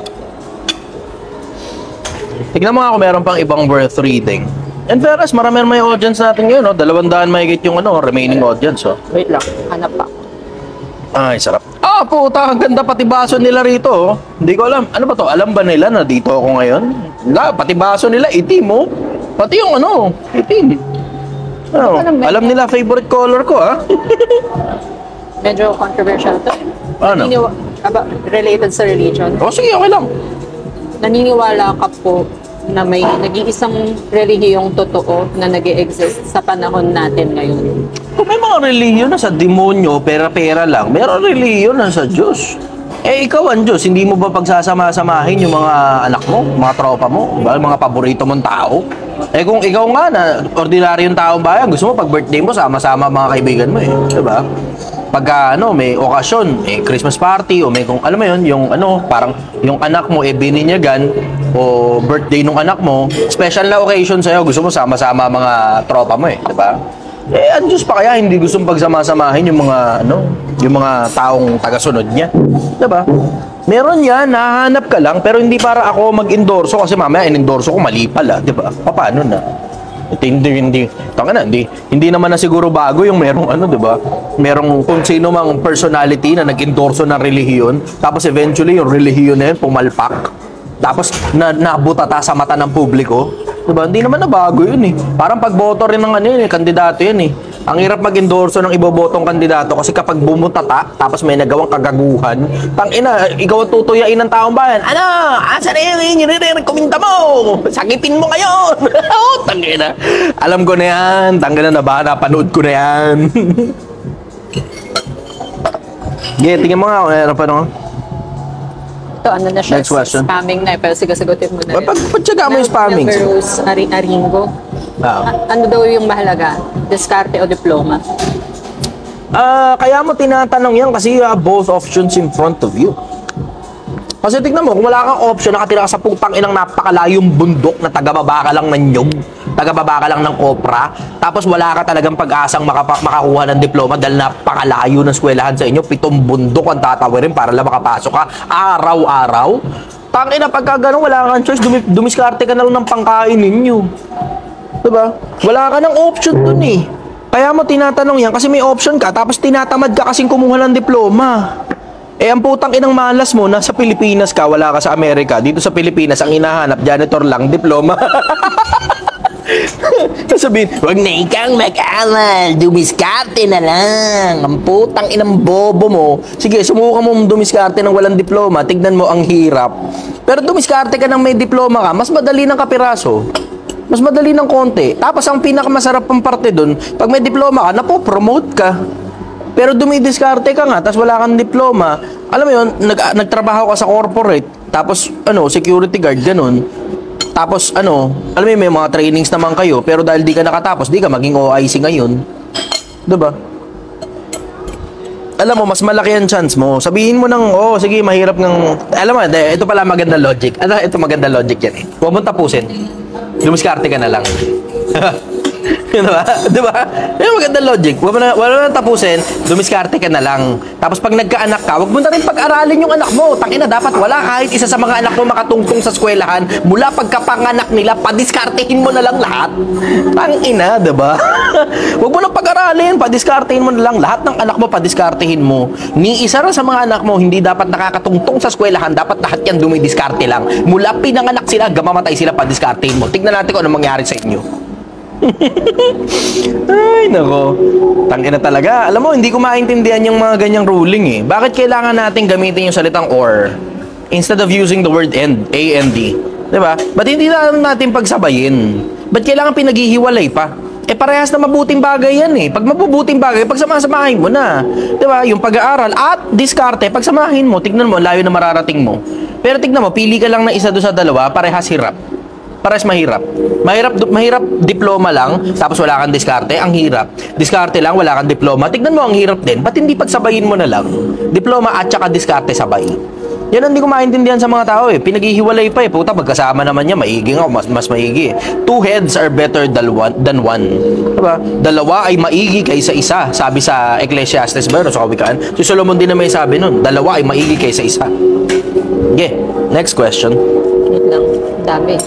Tignan mo nga kung meron pang ibang worth reading. And fairness, marami may audience natin ngayon, no? 200 mahigit yung remaining audience, oh. Wait lang, hanap pa. Ay, sarap. Ah, puta, ang ganda pati baso nila rito, oh. Hindi ko alam. Ano ba to? Alam ba nila na dito ako ngayon? Wala, pati baso nila, itim, oh. Pati yung itim. Oh, alam nila favorite color ko, ah. Medyo controversial to. Ano? Related sa religion. Oh, sige, okay lang. Naniniwala ka po na may nag-iisang relihiyong totoo na nag-i-exist sa panahon natin ngayon? Kung may mga relihiyon na sa demonyo, pera-pera lang, meron relihiyon na sa Diyos. Ikaw ang Diyos, hindi mo ba pagsasama-samahin yung mga anak mo, mga tropa mo, mga paborito mong tao? Kung ikaw nga na ordinaryong taong bayan, gusto mo pag birthday mo, sama-sama mga kaibigan mo, diba? Pagka may okasyon, Christmas party o may kung alam mo yung parang yung anak mo bininyagan o birthday nung anak mo, special na occasion sa'yo, gusto mo sama-sama mga tropa mo, diba? Ang Diyos pa kaya hindi gustong pagsama-samahin yung mga yung mga taong tagasunod niya, diba? Meron yan, nahanap ka lang, pero hindi para ako mag-endorso kasi mamaya in-endorso ko mali pala, diba? Paano na? Hindi naman na siguro bago yung merong diba? Merong kung sino mang personality na nag-endorso ng relihiyon, tapos eventually yung relihiyon na yun pumalpak, tapos nabutata sa mata ng publiko, diba? Hindi naman na bago yun eh. Parang pagboto rin ng kandidato yun eh. Ang hirap mag-endorso ng ibobotong kandidato kasi kapag bumutata, tapos may nagawang kagaguhan, tangina, ikaw ang tutuyain ng taong bayan. Asa na yun? Rekomenda mo! Sakitin mo ngayon! Tangina. Alam ko na yan. Tangina na ba? Napanood ko na yan. Tingnan mo nga kung ano pa naman. Ito, na siya? Next question. Spamming na pero sige, sagutin mo na rin. Pagtsaga mo yung spamming. Rose Aringo. Ano daw yung mahalaga? Diskarte o diploma? Kaya mo tinatanong yan kasi you have both options in front of you. Kasi tignan mo, kung wala kang option, nakatira ka sa putang inang napakalayong bundok na tagababa ka lang ng nyug, tagababa ka lang ng kopra, tapos wala ka talagang pag-asang makakuha ng diploma dahil napakalayo ng eskwelahan sa inyo, 7 bundok ang tatawirin para lang makapasok ka araw-araw. Tangina, pagka ganun, wala kang choice, dumiskarte ka na lang ng pangkain ninyo. Diba? Wala ka ng option dun eh. Kaya mo tinatanong yan kasi may option ka, tapos tinatamad ka kasing kumuha ng diploma. Ang putang inang malas mo, nasa Pilipinas ka, wala ka sa Amerika. Dito sa Pilipinas, ang hinahanap, janitor lang, diploma. Sabihin, huwag na ikang mag-amal, dumiskarte na lang. Ang putang inang bobo mo. Sige, sumukan mo dumiskarte ng walang diploma, tignan mo ang hirap. Pero dumiskarte ka ng may diploma ka, mas madali ng kapiraso. Mas madali ng konti. Tapos ang pinakamasarap pang parte dun, pag may diploma ka, napo-promote ka. Pero dumidiskarte ka nga, tapos wala kang diploma. Alam mo yun, nagtrabaho ka sa corporate, tapos security guard, ganun. Tapos ano, alam mo may mga trainings naman kayo, pero dahil di ka nakatapos, di ka maging OIC ngayon. 'Di ba? Alam mo, mas malaki ang chance mo. Sabihin mo ng, oh, sige, mahirap ng... Alam mo, ito pala maganda logic. Ito maganda logic yan eh. Huwag mong tapusin. Lumiskarte ka na lang. Diba? Yung maganda logic. Wala na tapusin, dumiskarte ka na lang. Tapos pag nagkaanak ka, wag mo na rin pag-aralin yung anak mo. Tangina, dapat wala kahit isa sa mga anak mo makatungtong sa eskwelahan. Mula pagkapanganak nila, padiskartehin mo na lang lahat. Tangina, diba? Wag mo lang pag-aralin, padiskartehin mo na lang. Lahat ng anak mo, padiskartehin mo. Ni isa sa mga anak mo, hindi dapat nakakatungtong sa eskwelahan. Dapat lahat yan dumidiskarte lang. Mula pinanganak sila, gamamatay sila, padiskartehin mo. Tignan natin kung ano mangyari sa inyo. Ay, nako. Tangina talaga. Alam mo, hindi ko maintindihan yung mga ganyang ruling eh. Bakit kailangan natin gamitin yung salitang or instead of using the word and, A-N-D? Diba? Ba't hindi natin pagsabayin? Ba't kailangan pinaghihiwalay pa? Eh, parehas na mabuting bagay yan eh. Pag mabubuting bagay, pagsama-samahin mo na. Diba? Yung pag-aaral at diskarte, pagsamahin mo, tignan mo, layo na mararating mo. Pero tignan mo, pili ka lang na isa doon sa dalawa, parehas hirap. Parehas mahirap. Mahirap diploma lang, tapos wala kang diskarte, ang hirap. Diskarte lang, wala kang diploma. Tignan mo, ang hirap din. Ba't hindi pagsabayin mo na lang? Diploma at saka diskarte sabay. Yan ang hindi ko maintindihan sa mga tao eh. Pinaghihiwalay pa eh. Puta, magkasama naman niya, maigi nga, mas maigi eh. Two heads are better than one. Diba? Dalawa ay maigi kaysa isa. Sabi sa Ecclesiastes ba, sa Kawikaan? Si Solomon din na may sabi nun, dalawa ay maigi kaysa isa. Okay, next question. Wait lang, dami.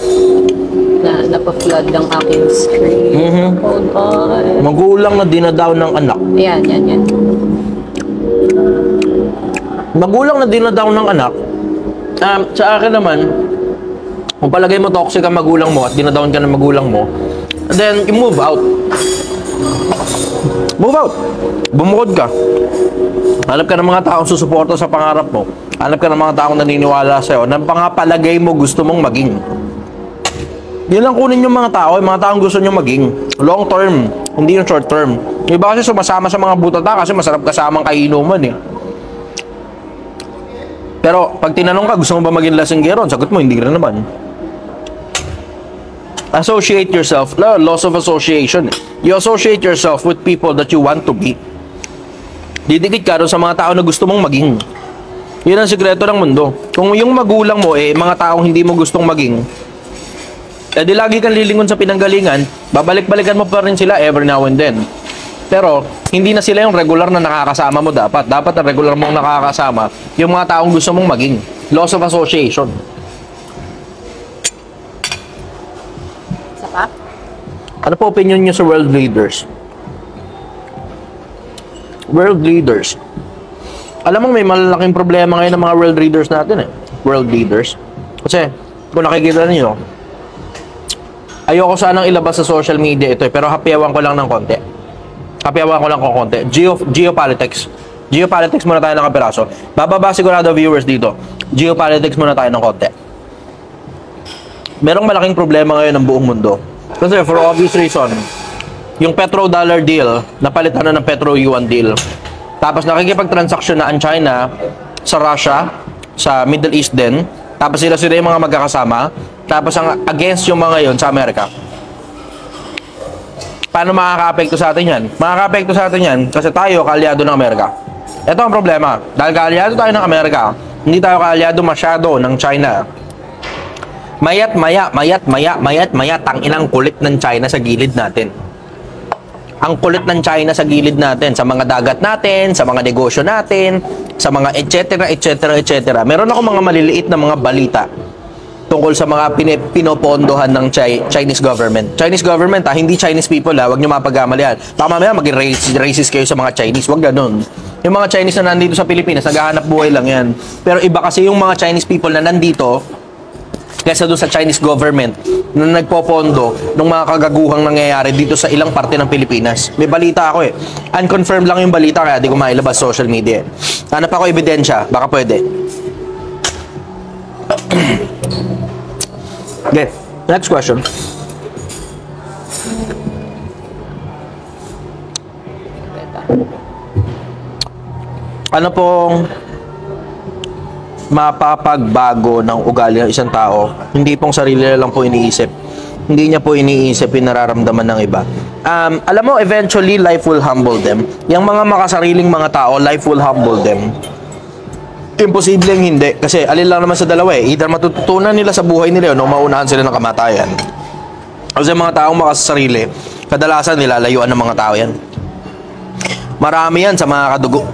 Napa-flood lang aking screen. Hold on. Magulang na dinadaw ng anak. Ayan, yan. Magulang na dinadaw ng anak. Sa akin naman, kung palagay mo toxic ang magulang mo at dinadawan ka ng magulang mo, then you move out. Move out. Bumukod ka. Hanap ka ng mga taong susuporta sa pangarap mo. Hanap ka ng mga taong naniniwala sa'yo na pangapalagay mo gusto mong maging. Yun lang kunin yung mga tao, yung mga taong gusto nyo maging. Long term, hindi yung short term. Yung iba kasi sumasama sa mga butata kasi masarap kasamang kainuman eh. Pero pag tinanong ka, gusto mo ba maging lasinggero? Sagot mo, hindi rin naman. Associate yourself. Loss of association. You associate yourself with people that you want to be. Didikit ka rin sa mga tao na gusto mong maging. Yun ang sikreto ng mundo. Kung yung magulang mo eh, mga taong hindi mo gustong maging, eh di lagi kang lilingon sa pinanggalingan, babalik-balikan mo pa rin sila every now and then. Pero, hindi na sila yung regular na nakakasama mo dapat. Dapat ang regular mong nakakasama, yung mga taong gusto mong maging. Loss of association. Isa pa? Ano po opinion nyo sa world leaders? World leaders. Alam mo, may malalaking problema ngayon ng mga world leaders natin eh. World leaders. Kasi, kung nakikita niyo, ayoko sanang ilabas sa social media ito eh, pero hapiawan ko lang ng konti. Geopolitics. Geopolitics muna tayo ng kapiraso. Bababa sigurado viewers dito. Geopolitics muna tayo ng konti. Merong malaking problema ngayon ng buong mundo. Kasi for obvious reason, yung petrodollar deal, napalitan na ng petro-yuan deal. Tapos nakikipag-transaction na ang China sa Russia, sa Middle East din. Tapos sila yung mga magkakasama. Tapos ang against yung mga yon sa Amerika. Paano makaka-apekto sa atin yan? Makaka-apekto sa atin yan kasi tayo kaalyado ng Amerika. Ito ang problema. Dahil kaalyado tayo ng Amerika, hindi tayo kaalyado masyado ng China. Mayat maya, tanginang kulit ng China sa gilid natin. Ang kulit ng China sa gilid natin, sa mga dagat natin, sa mga negosyo natin, sa mga etc. Meron ako mga maliliit na mga balita tungkol sa mga pinopondohan ng Chinese government. Chinese government hindi Chinese people wag nyo mapagkamalian. Baka mamaya maging racist kayo sa mga Chinese, wag ganun. Yung mga Chinese na nandito sa Pilipinas, naghahanap buhay lang yan. Pero iba kasi yung mga Chinese people na nandito, kaysa doon sa Chinese government na nagpopondo ng mga kagaguhang nangyayari dito sa ilang parte ng Pilipinas. May balita ako eh. Unconfirmed lang yung balita kaya di ko mailabas social media. Hanap ako ebidensya, baka pwede. Okay, next question. Ano pong mapapagbago ng ugali ng isang tao, hindi pong sarili na lang po iniisip. Hindi niya po iniisip yung nararamdaman ng iba. Alam mo, eventually, life will humble them. Yung mga makasariling mga tao, life will humble them. Imposibleng hindi. Kasi alin lang naman sa dalawa eh. Either matututunan nila sa buhay nila yun o maunahan sila ng kamatayan. Kasi mga taong makasarili, kadalasan nilalayuan ng mga tao yan. Marami yan sa mga kadugo.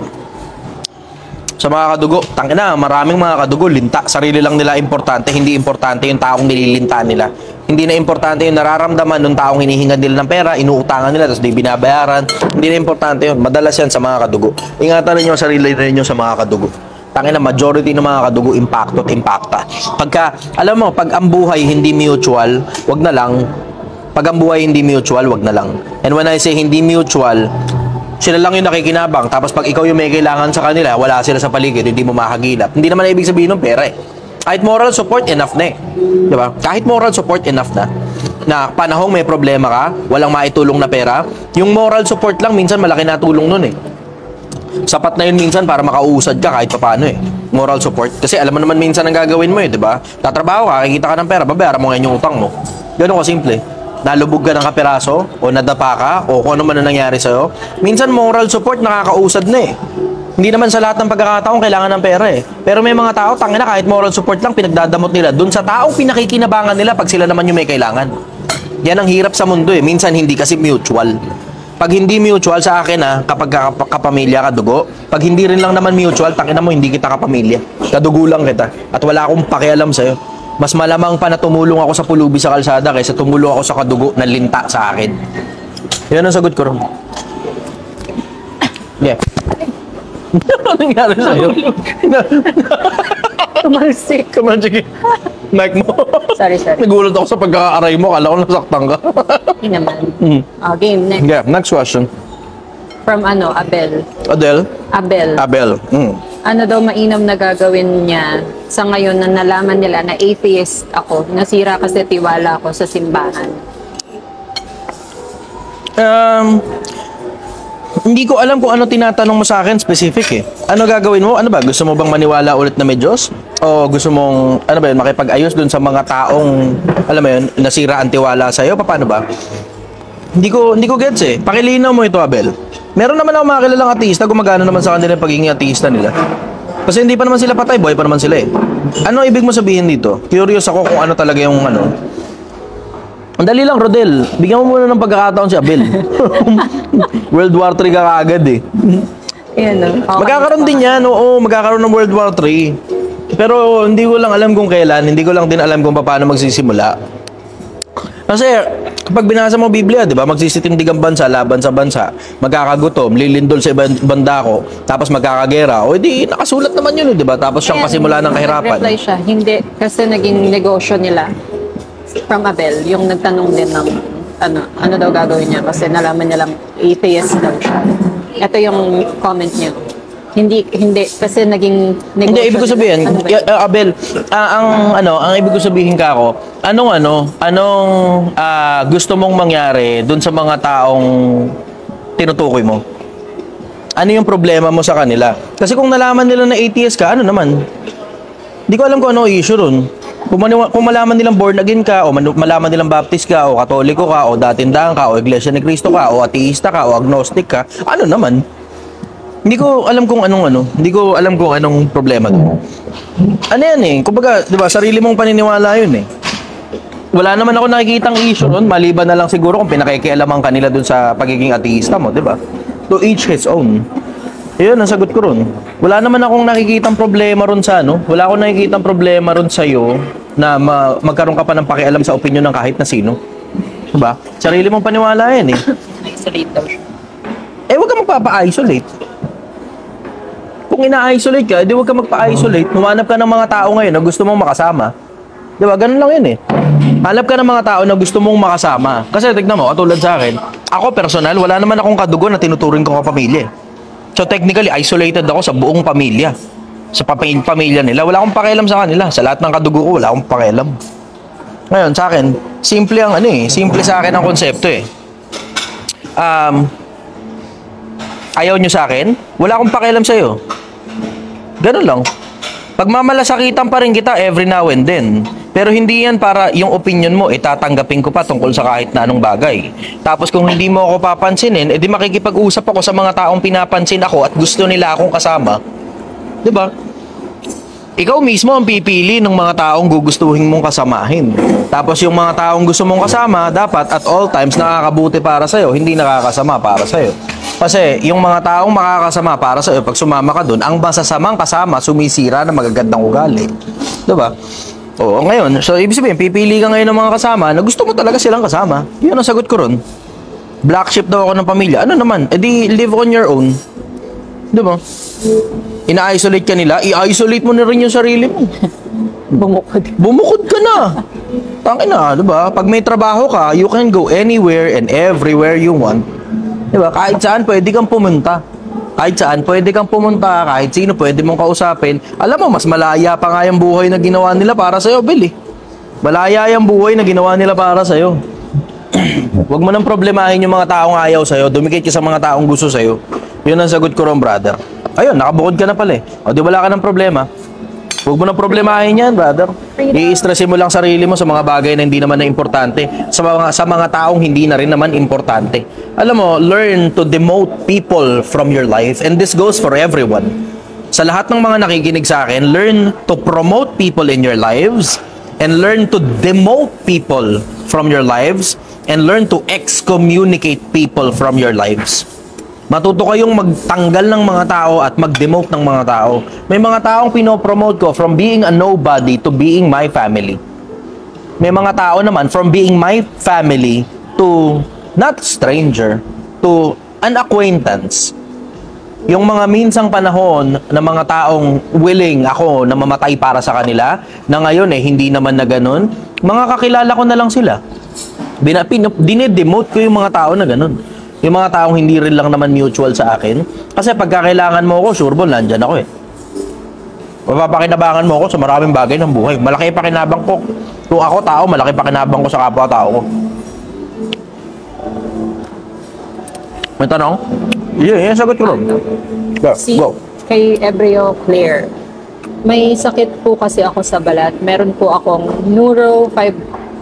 Sa mga kadugo, tangina, maraming mga kadugo, linta. Sarili lang nila importante, hindi importante yung taong nililinta nila. Hindi na importante yung nararamdaman ng taong hinihingan nila ng pera, inuutangan nila, tapos di binabayaran. Hindi na importante yun. Madalas yan sa mga kadugo. Ingatan ninyo sarili ninyo sa mga kadugo. Tangina, majority ng mga kadugo, impacto at impacta. Pagka, alam mo, pag ang buhay hindi mutual, wag na lang. Pag ang buhay hindi mutual, wag na lang. And when I say hindi mutual, sila lang yung nakikinabang. Tapos pag ikaw yung may kailangan sa kanila, wala sila sa paligid, hindi mo makagilap. Hindi naman ibig sabihin ng pera eh. Kahit moral support, enough na eh. Diba? Kahit moral support, enough na. Na panahong may problema ka, walang maitulong na pera, yung moral support lang, minsan malaki na tulong nun eh. Sapat na yun minsan para makausad ka kahit paano eh. Moral support. Kasi alam mo naman minsan ang gagawin mo eh, diba? Tatrabaho ka, kikita ka ng pera, babayaran mo ngayon yung utang mo. Ganun ka simple. Nalubog ka ng kapiraso, o nadapa ka, o kung ano man ang nangyari sa'yo. Minsan moral support nakakausad na eh. Hindi naman sa lahat ng pagkakataon kailangan ng pera eh. Pero may mga tao, tangina, kahit moral support lang, pinagdadamot nila dun sa taong pinakikinabangan nila pag sila naman yung may kailangan. Yan ang hirap sa mundo eh. Minsan hindi kasi mutual. Pag hindi mutual sa akin kapag kapamilya, kadugo. Pag hindi rin lang naman mutual, tangina mo, hindi kita kapamilya. Kadugo lang kita. At wala akong pakialam sa'yo. Mas malamang pa na tumulong ako sa pulubi sa kalsada kaysa tumulong ako sa kadugo na linta sa akin. Yan ang sagot ko ron. Yeah. Ano nangyari sa'yo? Tumalsik. Come on, sige. Mic mo. Sorry. Nagulat ako sa pagkakaaray mo. Kala ko nasaktan ka. Hindi naman. Game, next. Yeah, next question. From Abel. Adele? Abel. Ano daw mainam na gagawin niya sa ngayon na nalaman nila na atheist ako, nasira kasi tiwala ko sa simbahan? Hindi ko alam kung ano tinatanong mo sa akin specific eh. Ano gagawin mo? Ano ba? Gusto mo bang maniwala ulit na may Diyos? O gusto mong, ano ba yun, makipag-ayos dun sa mga taong, alam mo yun, nasira ang tiwala sa'yo? Paano ba? Hindi ko gets eh. Pakilinaw mo ito, Abel. Meron naman ako mga kilalang ateista, gumagana naman sa kanila yung pagiging ateista nila. Kasi hindi pa naman sila patay, boy pa naman sila eh. Ano ibig mo sabihin dito? Curious ako kung ano talaga yung ano. Ang dali lang, Rodel. Bigyan mo muna ng pagkakataon si Abel. World War 3 ka kaagad eh. Ayan, okay. Magkakaroon din yan, oo, magkakaroon ng World War 3. Pero hindi ko lang alam kung kailan, hindi ko lang din alam kung paano magsisimula. Kasi kapag binasa mo Biblia, 'di ba? Magsisitindig ang bansa laban sa bansa, magkakagutom, lilindol sa ibang banda ko, tapos magkakagera. O di nakasulat naman 'yun, 'di ba? Tapos siyang pasimula ng kahirapan. Nag-reply siya, hindi kasi naging negosyo nila from Abel, yung nagtanong din ng ano daw gagawin niya kasi nalaman niya lang atheist daw siya. Ito yung comment niya. Hindi kasi naging negosyo. Hindi, ibig ko sabihin, ano Abel, ang ibig ko sabihin ka ako, anong gusto mong mangyari dun sa mga taong tinutukoy mo? Ano yung problema mo sa kanila? Kasi kung nalaman nila na atheist ka, ano naman? Hindi ko alam kung ano issue ron. Kung malaman nilang born again ka, o malaman nilang baptist ka, o katoliko ka, o datindahan ka, o iglesia ni Cristo ka, o ateista ka, o agnostic ka, ano naman? Hindi ko alam kung hindi ko alam kung anong problema doon. Ano yan eh, kumbaga, 'di ba, sarili mong paniniwala 'yun eh. Wala naman ako nakikitang issue doon, maliban na lang siguro kung pinakikialaman kanila doon sa pagiging ateista mo, 'di ba? To each his own. 'Yun ang sagot ko ron. Wala naman akong nakikitang problema ron sa wala akong nakikitang problema ron sa iyo na magkaroon ka pa ng pakialam sa opinion ng kahit na sino. 'Di ba? Sarili mong paniwala 'yan eh. isolate daw siya. Huwag ka magpapa-isolate. Kung ina-isolate ka, huwag ka magpa-isolate. Humanap ka ng mga tao ngayon na gusto mong makasama. Di ba? Ganun lang yun eh. Hanap ka ng mga tao na gusto mong makasama. Kasi tignan mo, katulad sa akin, ako personal, wala naman akong kadugo na tinuturing ko kapamilya. So technically, isolated ako sa buong pamilya. Sa pamilya nila. Wala akong pakialam sa kanila. Sa lahat ng kadugo ko, wala akong pakialam. Ngayon, sa akin, simple ang simple sa akin ang konsepto eh. Ayaw nyo sa akin, wala akong pakialam sa'yo. Ganun lang. Pagmamalasakitan pa rin kita every now and then. Pero hindi yan para yung opinion mo, tatanggapin ko pa tungkol sa kahit na anong bagay. Tapos kung hindi mo ako papansinin, edi makikipag-usap ako sa mga taong pinapansin ako at gusto nila akong kasama. 'Di ba? Ikaw mismo ang pipili ng mga taong gugustuhin mong kasamahin. Tapos yung mga taong gusto mong kasama, dapat at all times nakakabuti para sa'yo, hindi nakakasama para sa'yo. Kasi yung mga taong makakasama para sa'yo, pag sumama ka dun, ang masasamang kasama, sumisira ng magagandang ugali. Diba? Oo, ngayon, so ibig sabihin, pipili ka ngayon ng mga kasama na gusto mo talaga silang kasama. Yun ang sagot ko ron. Black sheep daw ako ng pamilya. Ano naman? Edi live on your own. Diba? Ina-isolate ka nila, i-isolate mo na rin yung sarili mo. Bumukod ka na. Tangin na, diba? Pag may trabaho ka, you can go anywhere and everywhere you want. Diba? Kahit saan pwede kang pumunta. Kahit saan pwede kang pumunta, kahit sino pwede mong kausapin. Alam mo, mas malaya pa nga yung buhay na ginawa nila para sa'yo, Bill, eh. Malaya yung buhay na ginawa nila para sa'yo. Huwag mo nang problemahin yung mga taong ayaw sa'yo, dumikit ka sa mga taong gusto sa'yo. Yun ang sagot ko ron, brother. Ayun, nakabukod ka na pala eh. O di wala ka ng problema. Huwag mo nang problemahin yan, brother. I-stressin mo lang sarili mo sa mga bagay na hindi naman na importante. Sa mga taong hindi na rin naman importante. Alam mo, learn to demote people from your life. And this goes for everyone. Sa lahat ng mga nakikinig sa akin, learn to promote people in your lives. And learn to demote people from your lives. And learn to excommunicate people from your lives. Matuto kayong magtanggal ng mga tao at mag-demote ng mga tao. May mga taong pinopromote ko from being a nobody to being my family. May mga tao naman from being my family to not stranger, to an acquaintance. Yung mga minsang panahon na mga taong willing ako na mamatay para sa kanila, na ngayon hindi naman na ganun, mga kakilala ko na lang sila. Dinedemote ko yung mga tao na ganun. Yung mga taong hindi rin lang naman mutual sa akin. Kasi pagka kailangan mo ako, sure ball, nandyan ako eh. Mapapakinabangan mo ako sa maraming bagay ng buhay. Malaki pakinabang ko. Kung ako tao, malaki pakinabang ko sa kapwa-tao ko. May tanong? Yeah, sagot ko rin. Si Go. kay Ebreo Claire, may sakit po kasi ako sa balat. Meron po akong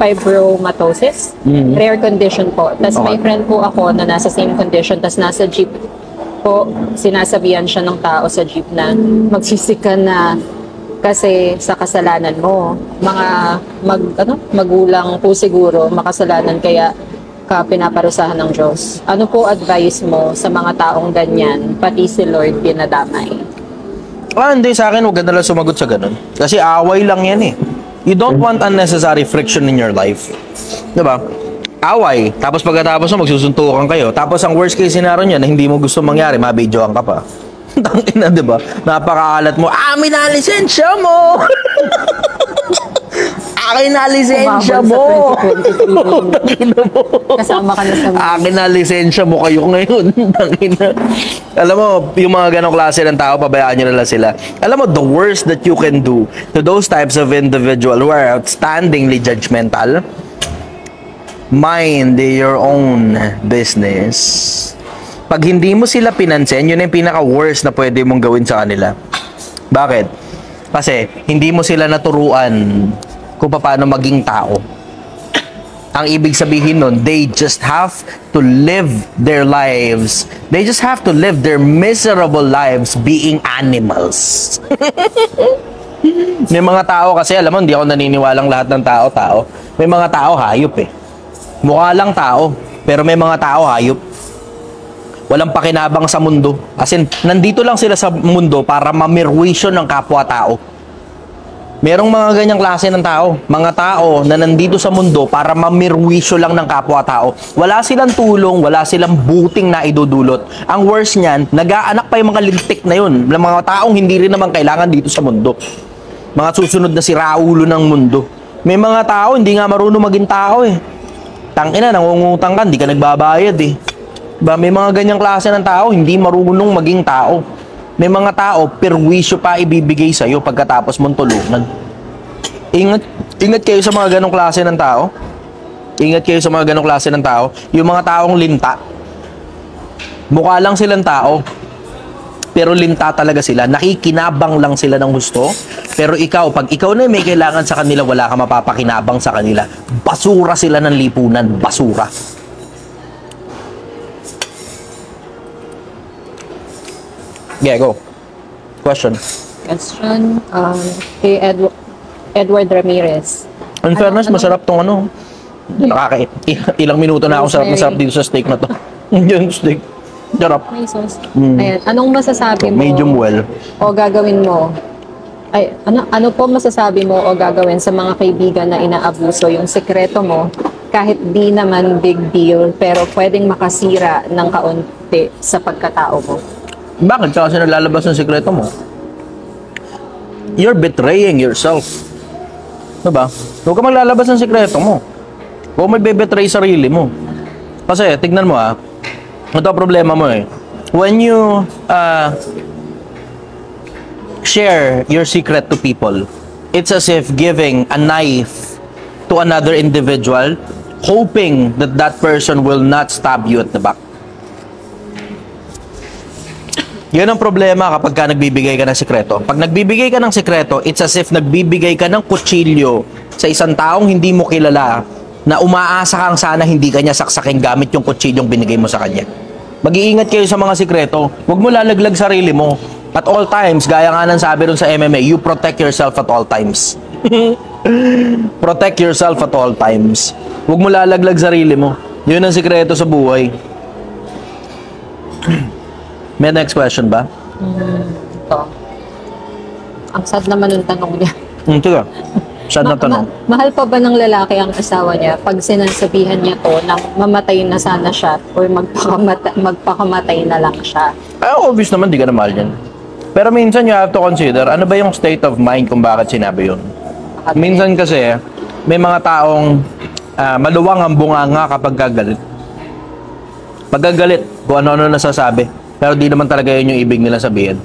fibromatosis. Rare condition po. Tapos may friend po ako na nasa same condition. Tapos nasa jeep po, sinasabihan siya ng tao sa jeep na magsisika na kasi sa kasalanan mo. Mga magulang po siguro makasalanan kaya ka pinaparusahan ng Diyos. Ano po advice mo sa mga taong ganyan, pati si Lord dinadamay? Hindi, sa akin, huwag ka nalang sumagot sa ganun. Kasi away lang yan eh. You don't want unnecessary friction in your life. Diba? Away. Tapos pagkatapos mo, magsusuntukan kayo. Tapos ang worst case scenario niya na hindi mo gusto mangyari, mabidyoan ka pa. Tangina, diba? Napakaalat mo. Amin na lisensya mo! Akin na lisensya mo! Tangina mo! Kasama ka na sa Akin na lisensya mo kayo ngayon. Tangina. Alam mo, yung mga ganong klase ng tao, pabayaan nyo na lang sila. Alam mo, the worst that you can do to those types of individual who are outstandingly judgmental, mind your own business. Pag hindi mo sila pinansin, yun yung pinaka-worst na pwede mong gawin sa kanila. Bakit? Kasi hindi mo sila naturuan kung paano maging tao. Ang ibig sabihin nun, they just have to live their lives. They just have to live their miserable lives being animals. May mga tao kasi, alam mo, hindi ako naniniwalang lahat ng tao. May mga tao hayop eh. Mukha lang tao, pero may mga tao hayop. Walang pakinabang sa mundo. As in, nandito lang sila sa mundo para mamirwisyo ng kapwa-tao. Merong mga ganyang klase ng tao. Mga tao na nandito sa mundo para mamirwisyo lang ng kapwa-tao. Wala silang tulong, wala silang buting na idudulot. Ang worst niyan, nag-aanak pa yung mga lintik na yun. Mga taong hindi rin naman kailangan dito sa mundo. Mga susunod na siraulo ng mundo. May mga tao, hindi nga marunong maging tao eh. Tangina, nangungutang ka, hindi ka nagbabayad eh. Diba? May mga ganyang klase ng tao, hindi marunong maging tao. May mga tao, perwisyo pa ibibigay sa'yo pagkatapos mong tulungan. Ingat kayo sa mga ganong klase ng tao. Ingat kayo sa mga ganong klase ng tao. Yung mga taong linta. Mukha lang silang tao. pero linta talaga sila. Nakikinabang lang sila ng gusto. Pero ikaw, pag ikaw na may kailangan sa kanila, wala ka mapapakinabang sa kanila. Basura sila ng lipunan. Basura. Yeah, go. Question. Question kay Edward Ramirez. In fairness, masarap tong ano. Ilang minuto na ako sarap dito sa steak na to. Yung steak. Sarap. May sauce. Ayan. Anong masasabi mo? Medium well. O gagawin mo? Ay, ano po masasabi mo o gagawin sa mga kaibigan na inaabuso yung sekreto mo kahit di naman big deal pero pwedeng makasira ng kaunti sa pagkatao mo? Bakit? Kasi nalalabas ng sekreto mo. You're betraying yourself. Diba? Huwag ka maglalabas ng sekreto mo. Huwag may bebetray sarili mo. Kasi, tignan mo ito problema mo eh. When you share your secret to people, it's as if giving a knife to another individual, hoping that that person will not stab you at the back. Yan ang problema kapag ka nagbibigay ka ng sekreto. Pag nagbibigay ka ng sekreto, it's as if nagbibigay ka ng kutsilyo sa isang taong hindi mo kilala na umaasa kang sana hindi kanya saksakin gamit yung kutsilyong binigay mo sa kanya. Mag-iingat kayo sa mga sekreto. Huwag mo lalaglag sarili mo. At all times, gaya nga ng sabi rin sa MMA, you protect yourself at all times. Protect yourself at all times. Huwag mo lalaglag sarili mo. Yun ang sekreto sa buhay. May next question ba? Ito. Ang sad naman ng tanong niya. Sige. Sad na tanong. Mahal pa ba ng lalaki ang asawa niya pag sinasabihan niya to na mamatay na sana siya or magpakamatay na lang siya? Obvious naman, di ka na mahal yan. Pero minsan you have to consider, ano ba yung state of mind kung bakit sinabi yun? Minsan kasi, may mga taong maluwang ang bunganga kapag gagalit. Pagkagalit, kung ano-ano nasasabi. Pero di naman talaga yun yung ibig nila sabihin.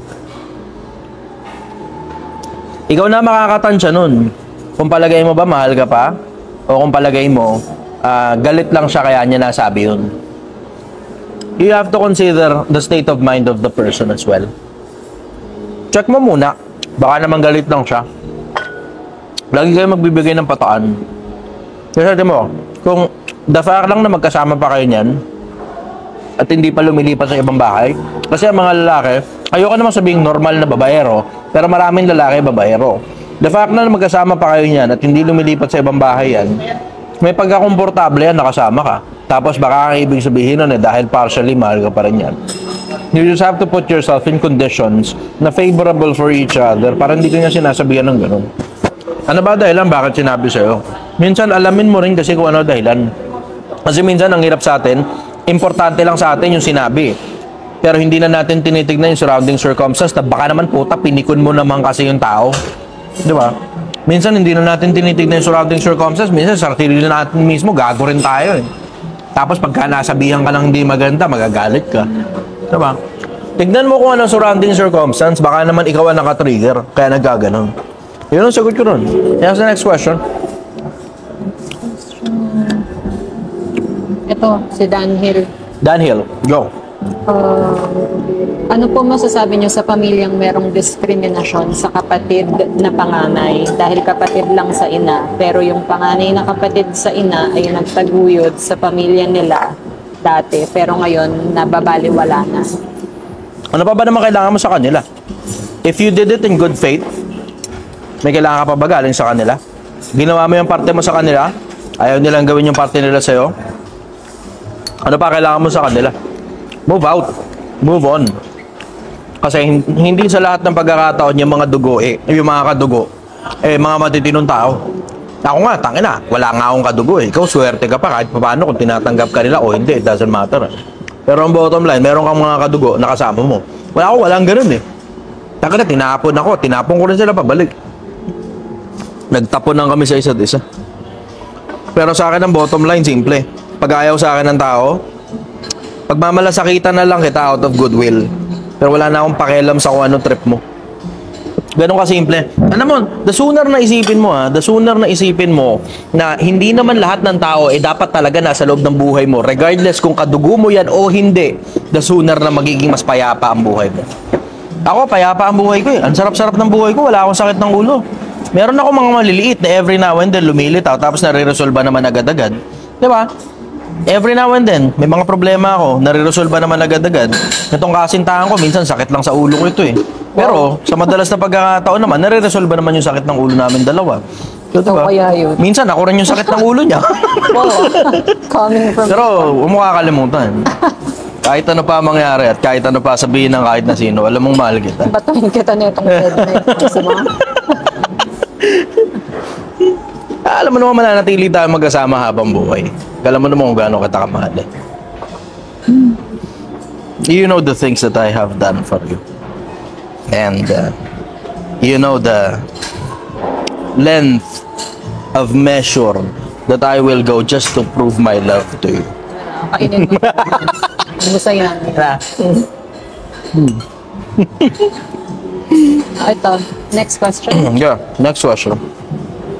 Ikaw na makakatansya nun. Kung palagay mo ba mahal ka pa, o kung palagay mo galit lang siya kaya niya nasabi yun. You have to consider the state of mind of the person as well. Check mo muna. Baka naman galit lang siya. Lagi kayo magbibigay ng pataan. Kasi mo, kung the fact lang na magkasama pa kayo niyan, at hindi pa lumilipat sa ibang bahay. Kasi ang mga lalaki, ayoko naman sabihing normal na babaero, pero maraming lalaki babaero. The fact na magkasama pa kayo niyan at hindi lumilipat sa ibang bahay yan, may pagkakomportable yan, nakasama ka. Tapos baka ang ibig sabihin nun dahil partially mahal ka pa rin yan. You just have to put yourself in conditions na favorable for each other para hindi ka niya sinasabihan ng ganun. Ano ba dahilan bakit sinabi sa'yo? Minsan alamin mo rin kasi kung ano dahilan. Kasi minsan ang hirap sa atin, importante lang sa atin yung sinabi. Pero hindi na natin tinitignan yung surrounding circumstance na baka naman puta, pinikon mo naman kasi yung tao. Di ba? Minsan hindi na natin tinitignan yung surrounding circumstance. Minsan sa sarili natin mismo, gago rin tayo eh. Tapos pagka nasabihan ka ng hindi maganda, magagalit ka. Di ba? Tignan mo kung anong surrounding circumstance, baka naman ikaw ang nakatrigger, kaya nagkaganon. Yun ang sagot ko nun. Here's the next question. Ito, si Danhill. Danhill, go. Ano po masasabi niyo sa pamilyang merong diskriminasyon sa kapatid na panganay dahil kapatid lang sa ina pero yung panganay na kapatid sa ina ay nagtaguyod sa pamilya nila dati pero ngayon nababaliwala na? Ano pa ba naman kailangan mo sa kanila? If you did it in good faith, may kailangan ka pa ba galing sa kanila? Ginawa mo yung parte mo sa kanila, ayaw nilang gawin yung parte nila sa'yo, ano pa kailangan mo sa kanila? Move out. Move on. Kasi hindi sa lahat ng pagkakataon yung mga dugo, yung mga kadugo, mga matitinong tao. Ako nga, tangina, wala nga akong kadugo eh. Ikaw, swerte ka pa kahit paano kung tinatanggap ka nila o hindi, it doesn't matter. Pero ang bottom line, meron kang mga kadugo na kasama mo. Walang ganun eh. Tangina, tinapon ko rin sila pabalik. Nagtapon lang kami sa isa't isa. Pero sa akin ang bottom line, simple. Pag ayaw sa akin ng tao, pagmamalasakitan na lang kita out of goodwill. Pero wala na akong pakialam sa kung anong trip mo. Ganun kasimple. Alam mo, the sooner na isipin mo na hindi naman lahat ng tao dapat talaga nasa loob ng buhay mo. Regardless kung kadugo mo yan o hindi, the sooner na magiging mas payapa ang buhay mo. Ako, payapa ang buhay ko eh. Ang sarap-sarap ng buhay ko, wala akong sakit ng ulo. Meron ako mga maliliit na every now and then lumilitaw tapos nare-resolve naman agad-agad. Di ba? Every now and then, may mga problema ako, nare-resolve naman agad-agad. Itong kasintahan ko, minsan sakit lang sa ulo ko ito eh. Pero, sa madalas na pagkakataon naman, nare-resolve naman yung sakit ng ulo namin dalawa. So, diba? kaya yun. Minsan, ako rin yung sakit ng ulo niya. Oo. Coming from... Pero, huwag mo kakalimutan. Kahit ano pa mangyari at kahit ano pa sabihin ng kahit na sino, alam mong mahal kita. Batuhin kita na itong headlight. Gusto mo? Alam mo naman mananatili tayo magkasama habang buhay. Alam mo naman kung gaano kita kamahal eh. You know the things that I have done for you. And you know the length of measure that I will go just to prove my love to you. Kainin mo. Gusto yan. Ito, next question. Yeah, next question.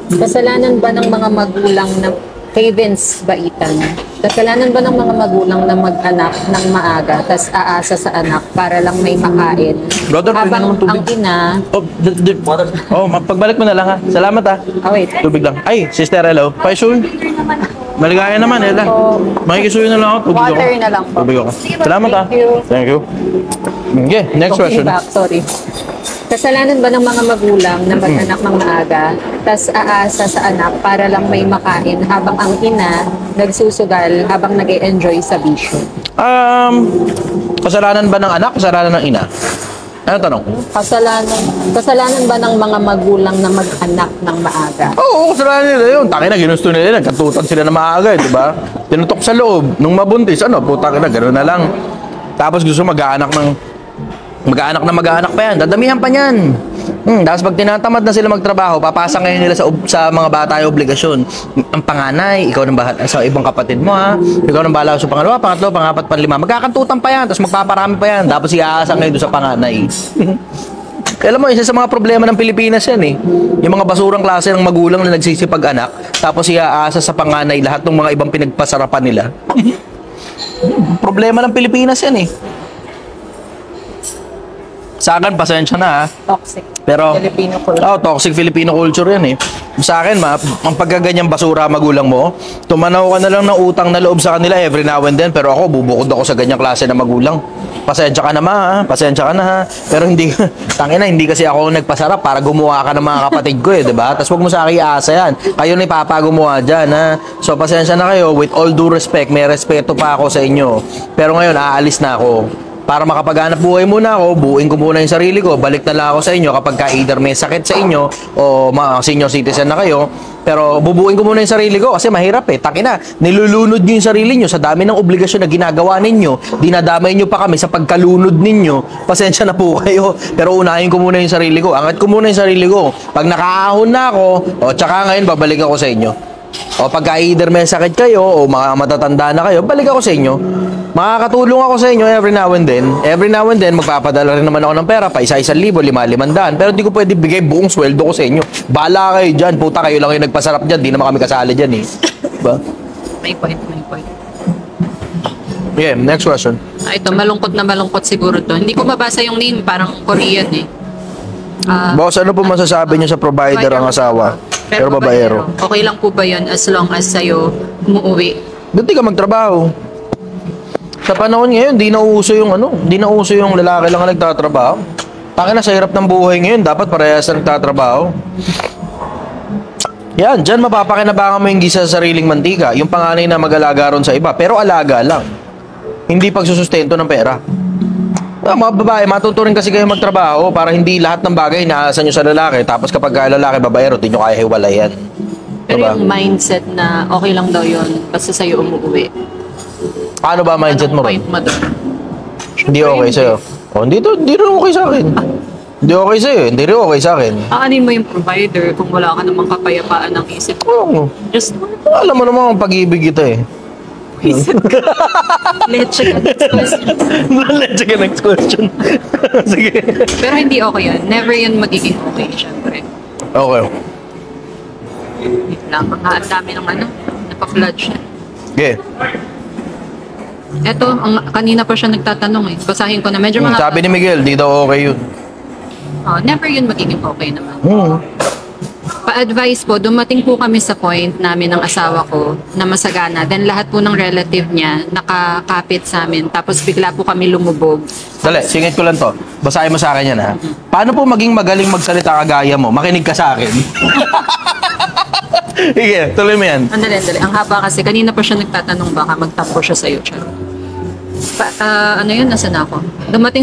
Kasalanan ba ng mga magulang na kay Vince Baitan? Kasalanan ba ng mga magulang na mag-anak ng maaga tas aasa sa anak para lang may makain? Brother, Habang pwede naman ang tubig. ina... Pagbalik mo na lang ha. Salamat ha. Oh, wait. Tubig lang. Ay, sister, hello. Paisuy. Maligaya naman, Ella. Makikisuyo na lang ako. Tubig ako. Water na lang po. Tubig ako. Salamat ha. Thank you. Thank you. Okay, next Okay, question. back. Sorry. Kasalanan ba ng mga magulang na mag-anak ng maaga, tas aasa sa anak para lang may makain habang ang ina nagsusugal habang nag-e-enjoy sa bisyo? Kasalanan ba ng anak? Kasalanan ng ina? Ano tanong? Kasalanan ba ng mga magulang na mag-anak ng maaga? Oo, kasalanan nila yun. Takin na, ginusto nila. Nagkatutan sila na maaga, di ba? Tinutok sa loob. Nung mabuntis, putang na, gano'n na lang. Tapos gusto mag-aanak pa yan. Dadamihan pa niyan. Tapos pag tinatamad na sila magtrabaho, papasa ngayon nila sa mga bata yung obligasyon. Ang panganay, ikaw nang bahala sa ibang kapatid mo ha. Ikaw nang bahala sa pangalawa, pangatlo, pangapat, panlima. Magkakantutan pa yan, tapos magpaparami pa yan. Tapos iaasa ngayon doon sa panganay. Alam mo, isa sa mga problema ng Pilipinas yan eh. Yung mga basurang klase ng magulang na nagsisipag-anak, tapos iaasa sa panganay lahat ng mga ibang pinagpasarapan nila. Problema ng Pilipinas yan eh. Sa akin, pasensya na ha. Toxic. Pero, Filipino culture. toxic Filipino culture yan eh. Sa akin, ang pagkaganyang basura magulang mo, tumanaw ka na lang ng utang na loob sa kanila every now and then, pero ako, bubukod ako sa ganyang klase na magulang. Pasensya ka na pasensya ka na ha. Pero hindi, tangina, hindi kasi ako nagpasarap para gumawa ka ng mga kapatid ko eh, di ba? Tapos huwag mo sa akin iasa yan. Kayo na ipapagawa dyan ha. So, pasensya na kayo, with all due respect, may respeto pa ako sa inyo. Pero ngayon, aalis na ako. Para makapaghanap buhay muna ako, buuin ko muna yung sarili ko, balik na lang ako sa inyo kapag ka either may sakit sa inyo o mga senior citizen na kayo. Pero bubuuin ko muna yung sarili ko kasi mahirap eh. Takina, nilulunod nyo yung sarili nyo sa dami ng obligasyon na ginagawa ninyo. Dinadamay nyo pa kami sa pagkalunod ninyo. Pasensya na po kayo. Pero unahin ko muna yung sarili ko. Angat ko muna yung sarili ko. Pag nakaahon na ako, tsaka ngayon babalik ako sa inyo. O pagka either may sakit kayo o mga matatanda na kayo, balik ako sa inyo. Makakatulong ako sa inyo every now and then. Every now and then, magpapadala rin naman ako ng pera pa, 1,000, 5,000. Pero hindi ko pwede bigay buong sweldo ko sa inyo. Bahala kayo dyan. Puta, kayo lang yung nagpasarap dyan. Di naman kami kasali dyan eh. Diba? May point. Yeah, next question. Ito, malungkot na malungkot siguro to. Hindi ko mabasa yung name, parang Korean eh. Boss, ano po masasabi niyo sa provider ang asawa? Pero babaero. Okay lang po ba yun as long as sa'yo umuwi? Ba't di ka magtrabaho? Sa panahon ngayon, di na uso yung lalaki lang ang nagtatrabaho. Pakina sa hirap ng buhay ngayon, dapat parehas na nagtatrabaho. Yan, dyan mapapakinabangan mo yung gisa sa sariling mantika. Yung panganay na mag-alaga ron sa iba, pero alaga lang. Hindi pagsusustento ng pera. Mga babae, matuturin kasi kayo magtrabaho para hindi lahat ng bagay inaasan nyo sa lalaki. Tapos kapag lalaki, babaero, di nyo kaya hiwalayan. Pero Diba? yung mindset na okay lang daw yun basta sa'yo umuwi. Paano ba mindset mo rin? Point mo doon? Hindi okay sa'yo. Hindi rin okay sa akin. Hindi okay sa'yo, hindi rin okay sa akin. Aanin mo yung provider kung wala ka namang kapayapaan ng isip mo. Oo. Just Alam mo naman ang pag-ibig kita eh. isip ka. Let's check next question. Let's check next question. Sige. Pero hindi okay yan. Never yan magiging okay, syempre. Okay. Wait lang, ang dami ng napa-flood siya. Okay. Eto, kanina pa siya nagtatanong eh. Basahin ko na. Medyo mahaba. Sabi ni Miguel, di daw okay yun. Oh, never yun magiging okay naman. Hmm. Pa-advise po, dumating po kami sa point namin ng asawa ko na masagana. Then lahat po ng relative niya nakakapit sa amin. Tapos bigla po kami lumubog. Dali, singit ko lang to. Basahin mo sa akin yan, ha? Paano po maging magaling magsalita kagaya mo? Makinig ka sa akin. Sige, tuloy mo yan. Andali. Ang haba kasi, kanina pa siya nagtatanong baka magtampo siya sa'yo. Ano yun, nasa na ako? Dumating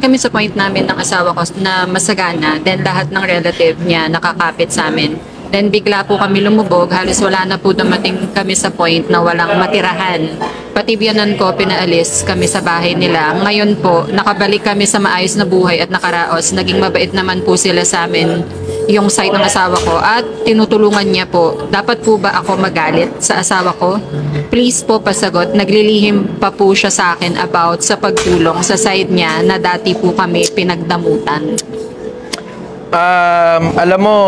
kami sa point namin ng asawa ko na masagana. Then lahat ng relative niya nakakapit sa amin. Then bigla po kami lumubog. Halos wala na po dumating kami sa point na walang matirahan. Pati biyanan ko, pinaalis kami sa bahay nila. Ngayon po, nakabalik kami sa maayos na buhay at nakaraos. Naging mabait naman po sila sa amin yung side ng asawa ko at tinutulungan niya po. Dapat po ba ako magalit sa asawa ko? Please po pasagot. Naglilihim pa po siya sa akin about sa pagtulong sa side niya na dati po kami pinagdamutan. Alam mo,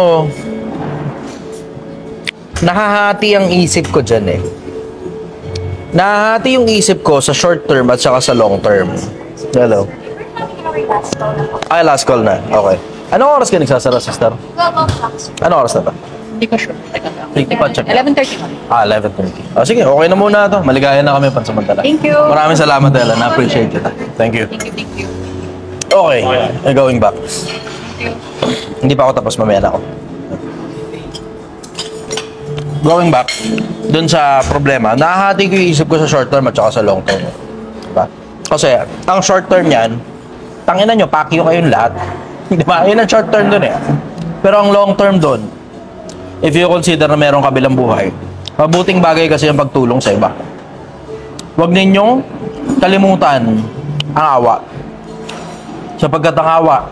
nahahati ang isip ko dyan eh. Nahahati yung isip ko sa short term at saka sa long term. Hello. Ay, last call na. Okay. Anong oras ka nagsasara, sister? Anong oras na ba? Hindi ko sure. Hindi pa check. 11:30. 11:30. Sige, okay na muna to. Maligaya na kami pansamantala. Thank you. Maraming salamat, Ella. Na-appreciate kita. Thank you. Thank you. Okay, going back. Hindi pa ako tapos, mamaya na ako. Going back, dun sa problema, nahahati ko yung isip ko sa short term at saka sa long term. Diba? Kasi, ang short term yan, tanginan nyo, pakyo kayong lahat. Diba? Yun ang short term dun eh. Pero ang long term dun, if you consider na merong kabilang buhay, mabuting bagay kasi yung pagtulong sa iba. Huwag ninyong kalimutan ang awa. Sapagkat ang awa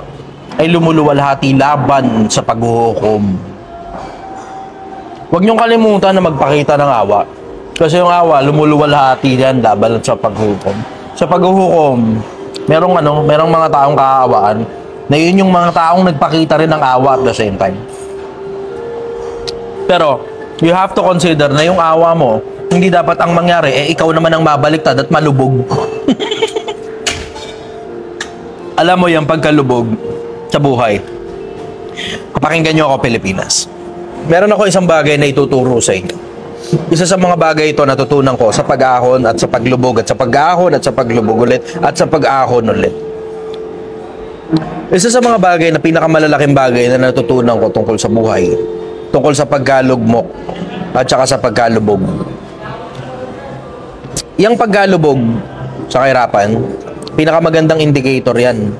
ay lumuluwalhati laban sa paghuhukom. Huwag niyong kalimutan na magpakita ng awa. Kasi yung awa, lumuluwalhati yan laban sa paghuhukom. Sa paghuhukom, merong mga taong kaawaan na yun yung mga taong nagpakita rin ng awa at the same time. Pero, you have to consider na yung awa mo, hindi dapat ang mangyari, ikaw naman ang mabaliktad at malubog. Alam mo yung pagkalubog sa buhay. Kapakinggan nyo ako, Pilipinas. Meron ako isang bagay na ituturo sa inyo. Isa sa mga bagay ito natutunan ko sa pag-ahon at sa paglubog at sa pag-ahon at sa paglubog ulit at sa pag-ahon ulit. Isa sa mga bagay na pinakamalalaking bagay na natutunan ko tungkol sa buhay, tungkol sa pagkalugmok at saka sa pagkalubog. Yang pagkalubog sa kahirapan, pinakamagandang indicator yan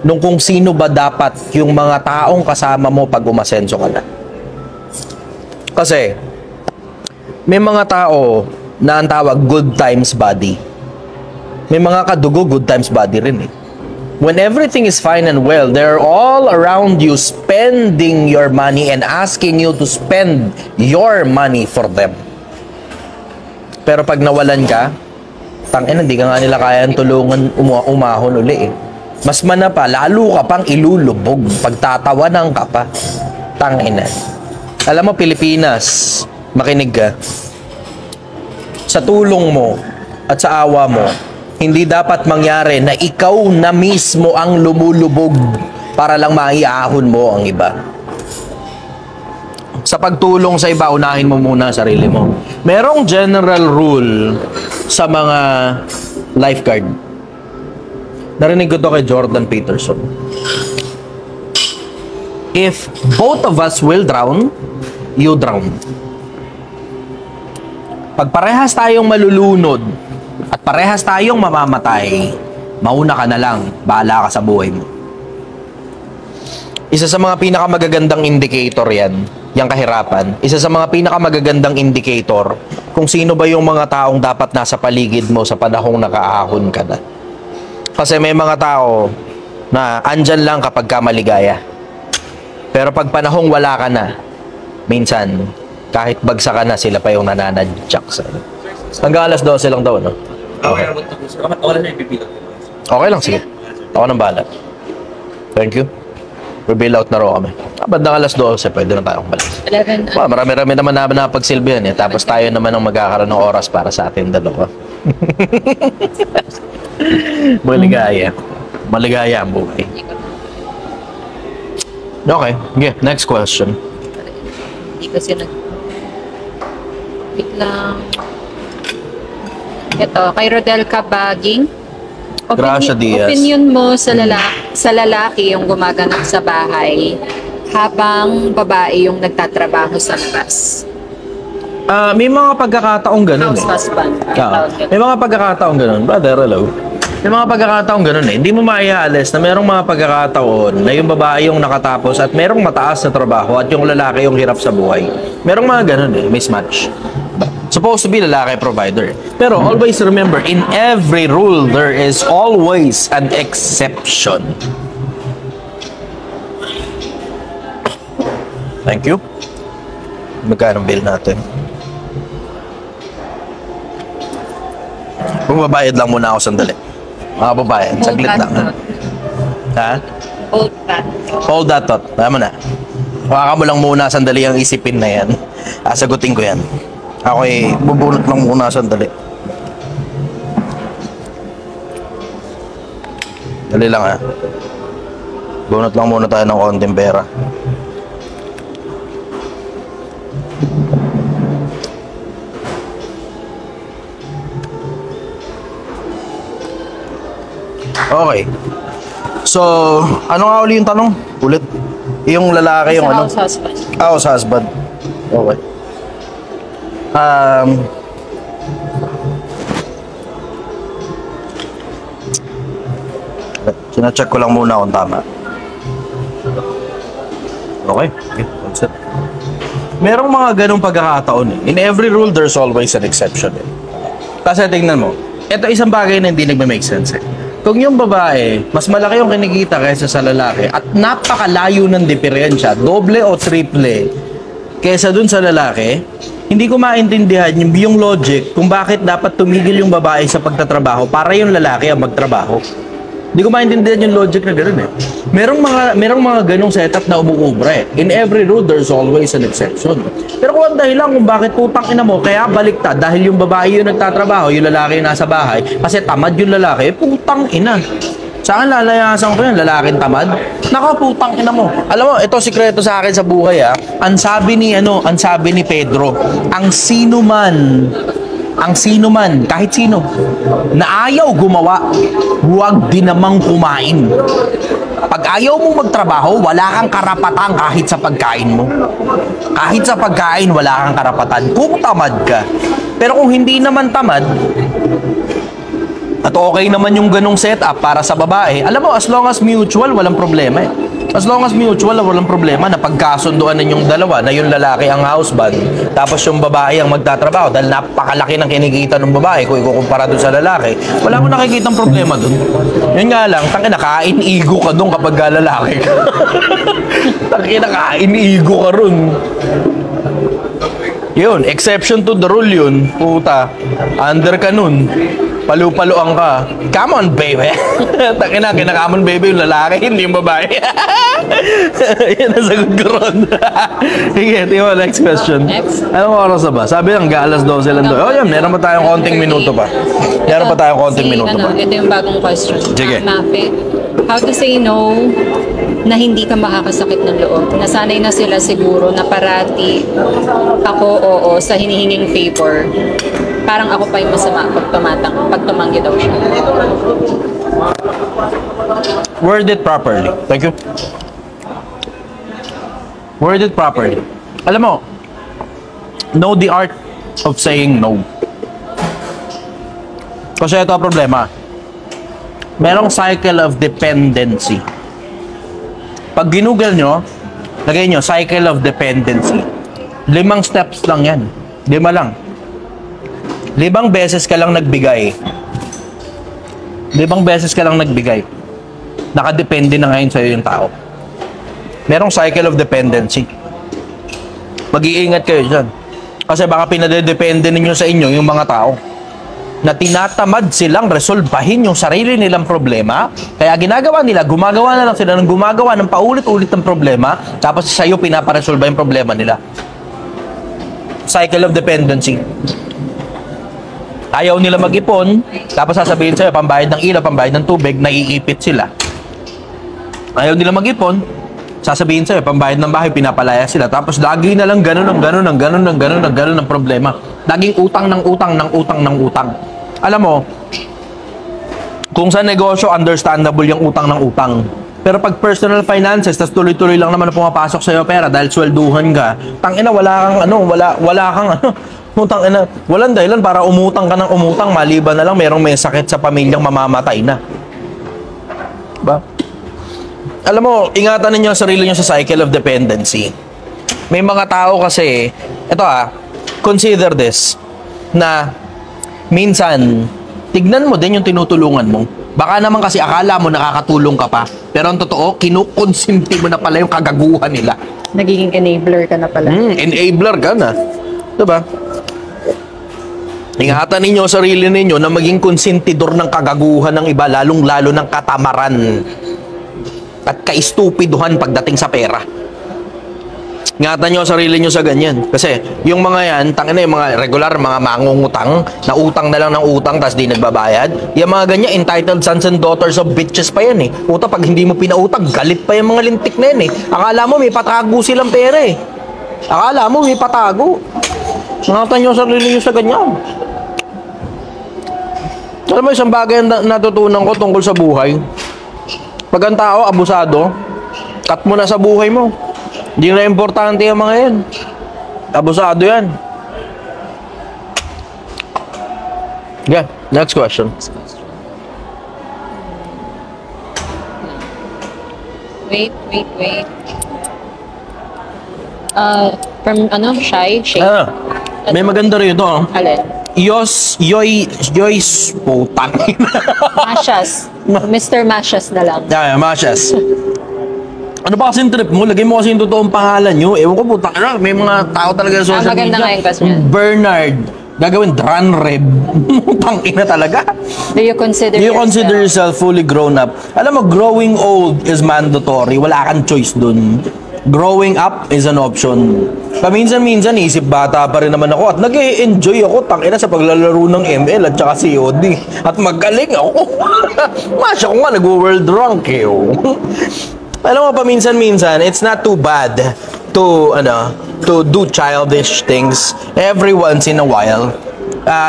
nung kung sino ba dapat yung mga taong kasama mo pag umasenso ka na. Kasi, may mga tao na ang tawag good times body. May mga kadugo good times body rin eh. When everything is fine and well, they're all around you spending your money and asking you to spend your money for them. Pero pag nawalan ka, tangina, hindi ka nga nila kayang tulungan umahon uli eh. Mas mana pa, lalo ka pang ilulubog, pagtatawanan ka pa. Tangina. Alam mo, Pilipinas, makinig ka. Sa tulong mo at sa awa mo, hindi dapat mangyari na ikaw na mismo ang lumulubog para lang maiahon mo ang iba. Sa pagtulong sa iba, unahin mo muna ang sarili mo. Merong general rule sa mga lifeguard. Narinig ko to kay Jordan Peterson. If both of us will drown, you drown. Pag parehas tayong malulunod at parehas tayong mamamatay, mauna ka na lang, bahala ka sa buhay mo. Isa sa mga pinakamagagandang indicator yan, yung kahirapan. Isa sa mga pinakamagagandang indicator kung sino ba yung mga taong dapat nasa paligid mo sa panahong nakaahon ka na. Kasi may mga tao na andyan lang kapag ka maligaya. Pero pag panahong wala ka na, minsan, kahit bagsa ka na, sila pa yung nananadyak sa'yo. Hanggang alas 12 lang daw, no? Okay. Okay lang, sige. Ako nang bahala. Thank you. Reveal out na raw kami. Bandang alas 12, pwede na tayong balas. 11. Marami-rami naman na napagsilbihan eh. Tapos tayo naman ang magkakaroon ng oras para sa atin dalawa. Maligaya. Maligaya ang buhay. Okay, yeah, next question. Hindi kasi wait lang. Ito, kay Rodel Cabaging. Gracia Diaz. Opinion mo sa lalaki yung gumaganap sa bahay habang babae yung nagtatrabaho sa labas. May mga pagkakataong ganun House husband. May mga pagkakataong ganun. Brother, hello. May mga pagkakataong ganun eh. Hindi mo maiaalis na merong mga pagkakataon na yung babae yung nakatapos at merong mataas na trabaho at yung lalaki yung hirap sa buhay. Merong mga ganun eh. Mismatch. Supposed to be lalaki provider. Pero always remember, in every rule, there is always an exception. Thank you. Magkano bill natin? Bumabayad lang muna ako sandali. Mga babayan, saglit lang. Ha? Hold that. Hold that thought. Tama na. Huwaka mo lang muna sandali ang isipin na yan. Sagutin ko yan. Ako bubunot lang muna sandali. Dali lang Bunot lang muna tayo ng konting pera. Okay. So, ano nga uli yung tanong? Ulit. Yung lalaki yung ano? House husband. House husband. Okay. Sina-check ko lang muna kung tama. Okay. That's it. Merong mga ganong pagkakataon eh. In every rule, there's always an exception eh. Kasi tingnan mo, ito isang bagay na hindi nagme-make sense eh. Kung yung babae, mas malaki yung kinikita kaysa sa lalaki at napakalayo ng diferensya, doble o triple kaysa dun sa lalaki, hindi ko maintindihan yung logic kung bakit dapat tumigil yung babae sa pagtatrabaho para yung lalaki ang magtrabaho. Hindi ko maintindihan yung logic na gano'n eh. Merong mga ganong setup na umuubra eh. In every rule, there's always an exception. Pero kung ang dahilan kung bakit putang ina mo, kaya baliktad dahil yung babae yung nagtatrabaho, yung lalaki yung nasa bahay, kasi tamad yung lalaki, putang ina. Sa akin lalayasan ko yan, lalaking tamad. Nako, putang ina mo. Alam mo, ito sikreto sa akin sa buhay Ang sabi ni Pedro, ang sino man, kahit sino, na ayaw gumawa, huwag din namang kumain. Pag ayaw mong magtrabaho, wala kang karapatan kahit sa pagkain mo. Kahit sa pagkain, wala kang karapatan kung tamad ka. Pero kung hindi naman tamad, at okay naman yung ganong setup para sa babae, alam mo, as long as mutual, walang problema eh. As long as mutual, walang problema na pagkasunduan ninyong dalawa na yung lalaki ang husband, tapos yung babae ang magtatrabaho dahil napakalaki ng kinikita ng babae kung ikukumpara doon sa lalaki, wala akong nakikitang problema doon. Yun nga lang, tangina, kain-igo ka doon kapag lalaki ka. Tangina, kain-igo ka ron. Yun, exception to the rule yun. Puta, under ka nun. Palu-paluan ka. Come on, baby. Takina, come on, baby, yung lalaki, hindi yung babae. Yan ang sagot ko ron. Sige, tingnan mo, next question. Next. Anong oras na ba? Sabi lang, alas 12 lang doon. Oh, yan, meron pa tayong konting minuto pa. Meron pa tayong konting minuto pa. Ito yung bagong question. Sige. Mape, how to say no na hindi ka makakasakit ng loob? Nasanay na sila siguro na parati ako oo sa hinihinging favor. Parang ako pa yung masama pag tumanggi daw siya. Word it properly. Thank you. Word it properly. Alam mo, know the art of saying no. Kasi ito ang problema. Merong cycle of dependency. Pag ginugol nyo, lagay nyo, cycle of dependency. 5 steps lang yan. 5 lang. 5 beses ka lang nagbigay. 5 beses ka lang nagbigay. Nakadepende na ngayon sa'yo yung tao. Merong cycle of dependency. Mag-iingat kayo dyan. Kasi baka pinadedepende ninyo sa inyo yung mga tao na tinatamad silang resolbahin yung sarili nilang problema. Kaya gumagawa na lang sila ng gumagawa ng paulit-ulit ng problema, tapos sa'yo pinaparesolba yung problema nila. Cycle of dependency. Ayaw nila mag-ipon, tapos sasabihin sa'yo, pambayad ng ilaw, pambayad ng tubig, naiipit sila. Ayaw nila mag-ipon, sasabihin sa'yo, pambayad ng bahay, pinapalaya sila. Tapos lagi na lang ganun ang problema. Laging utang ng utang. Alam mo, kung sa negosyo, understandable yung utang ng utang. Pero pag personal finances, tas tuloy-tuloy lang naman na pumapasok sa'yo pera dahil swelduhan ka, tangina, wala kang tangina, walang dahilan para umutang ka ng umutang, maliban na lang merong may sakit sa pamilyang mamamatay na. Diba? Alam mo, ingatan ninyo ang sarili nyo sa cycle of dependency. May mga tao kasi, consider this, na minsan, tignan mo din yung tinutulungan mo. Baka naman kasi akala mo nakakatulong ka pa, pero ang totoo, kinukonsinti mo na pala yung kagaguhan nila. Nagiging enabler ka na pala. Enabler ka na. Diba? Ingatan ninyo ang sarili ninyo na maging konsentidor ng kagaguhan ng iba, lalong-lalo ng katamaran at kaistupiduhan pagdating sa pera. Ingatan nyo ang sarili nyo sa ganyan. Kasi yung mga yan, tangina yung mga regular, mga mangungutang, na utang na lang ng utang tapos di nagbabayad. Yung mga ganyan, entitled sons and daughters of bitches pa yan eh. Puta, pag hindi mo pinautang, galit pa yung mga lintik na yan eh. Akala mo may patago silang pera eh. Akala mo may patago. Ingatan nyo ang sarili nyo sa ganyan. Alam mo, isang bagay na natutunan ko tungkol sa buhay. Pag ang tao, abusado, cut mo na sa buhay mo. Hindi na importante yung mga yan. Abusado yan. Yeah, next question. Wait. From Shy? May maganda rin ito. Alin? Yoys, putang. Mashas. Mr. Mashas na lang. Yeah, Mashas. Ano ba kasing trip mo? Lagay mo kasi yung totoong pangalan nyo. Ewan ko, putang. May mga tao talaga sa social maganda media. nga yung question. Bernard. Gagawin Dranreb. Tangina talaga. Do you consider yourself fully grown up? Alam mo, growing old is mandatory. Wala kang choice dun. Growing up is an option. Paminsan-minsan, isip bata pa rin naman ako at nag-e-enjoy ako, tangina, sa paglalaro ng ML at saka COD. At magaling ako. Masya ko nga, nag-world rank eh. Alam mo, paminsan-minsan, it's not too bad to do childish things every once in a while.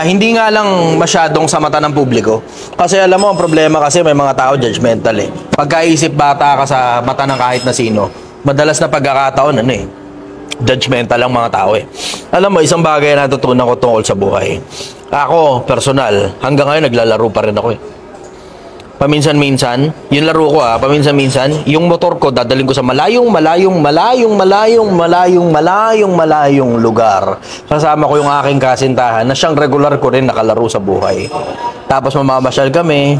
Hindi nga lang masyadong sa mata ng publiko. Kasi alam mo, ang problema kasi may mga tao judgmental eh. Pagkaisip bata ka sa mata ng kahit na sino, madalas na pagkakataon, judgmental lang mga tao eh. Alam mo, isang bagay na natutunan ko tungkol sa buhay. Ako, personal, hanggang ngayon naglalaro pa rin ako eh. Paminsan-minsan, yung laro ko paminsan-minsan, yung motor ko dadaling ko sa malayong lugar. Kasama ko yung aking kasintahan na siyang regular ko rin nakalaro sa buhay. Tapos mamamasyal kami,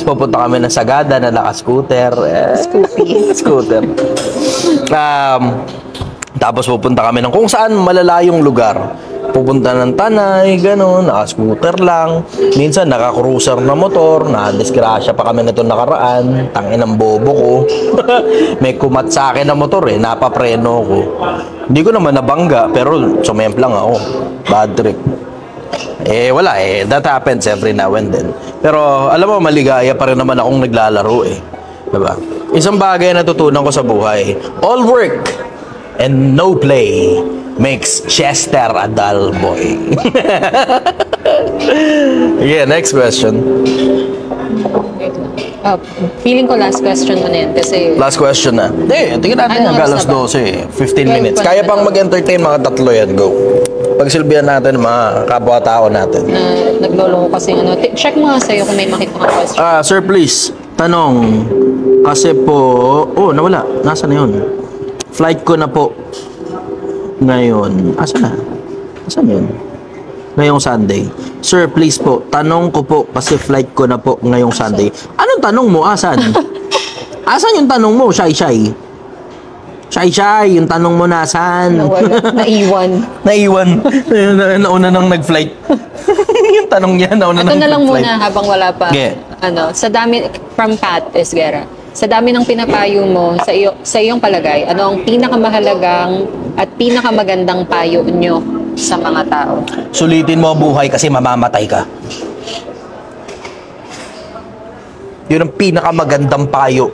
pupunta kami ng Sagada na naka-scooter. Scooter. Tapos pupunta kami ng kung saan malalayong lugar. Pupunta ng Tanay, gano'n, naka-scooter lang. Minsan, naka-cruiser na motor, na-disgrasya pa kami nito nakaraan. Tangin ng bobo ko. May kumat sa akin na motor napapreno ko. Hindi ko naman nabangga, pero sumemp lang ako. Bad trip. Wala that happens every now and then. Pero, alam mo, maligaya pa rin naman akong naglalaro Diba? Isang bagay na natutunan ko sa buhay, all work and no play makes Chester a dull boy. Yeah, next question. Feeling ko last question mo na yan kasi... Last question na. Tingnan natin hanggang alas 12. 15 minutes. Kaya pang mag-entertain mga tatlo yan. Go. Pagsilbihan natin mga kapwa-tao natin. Nagloloko kasi check mo nga sa'yo kung may makita kang question. Sir, please. Tanong. Kasi po... nawala. Nasaan na yun? Flight ko na po. Ngayon, asan yun? Ngayong Sunday. Sir, please po, tanong ko po kasi flight ko na po ngayong Sunday. Anong tanong mo? Asan? Asan yung tanong mo? Shy. Yung tanong mo nasaan? Nawala. Naiwan. Nauna nang nag-flight. Yung tanong niya, nauna nang nag-flight. Ito na lang nag-flight. muna habang wala pa. Yeah. Sa dami, from Pat Esguera. Sa dami ng pinapayo mo, sa iyong palagay, ano ang pinakamahalagang at pinakamagandang payo nyo sa mga tao? Sulitin mo ang buhay kasi mamamatay ka. Yun ang pinakamagandang payo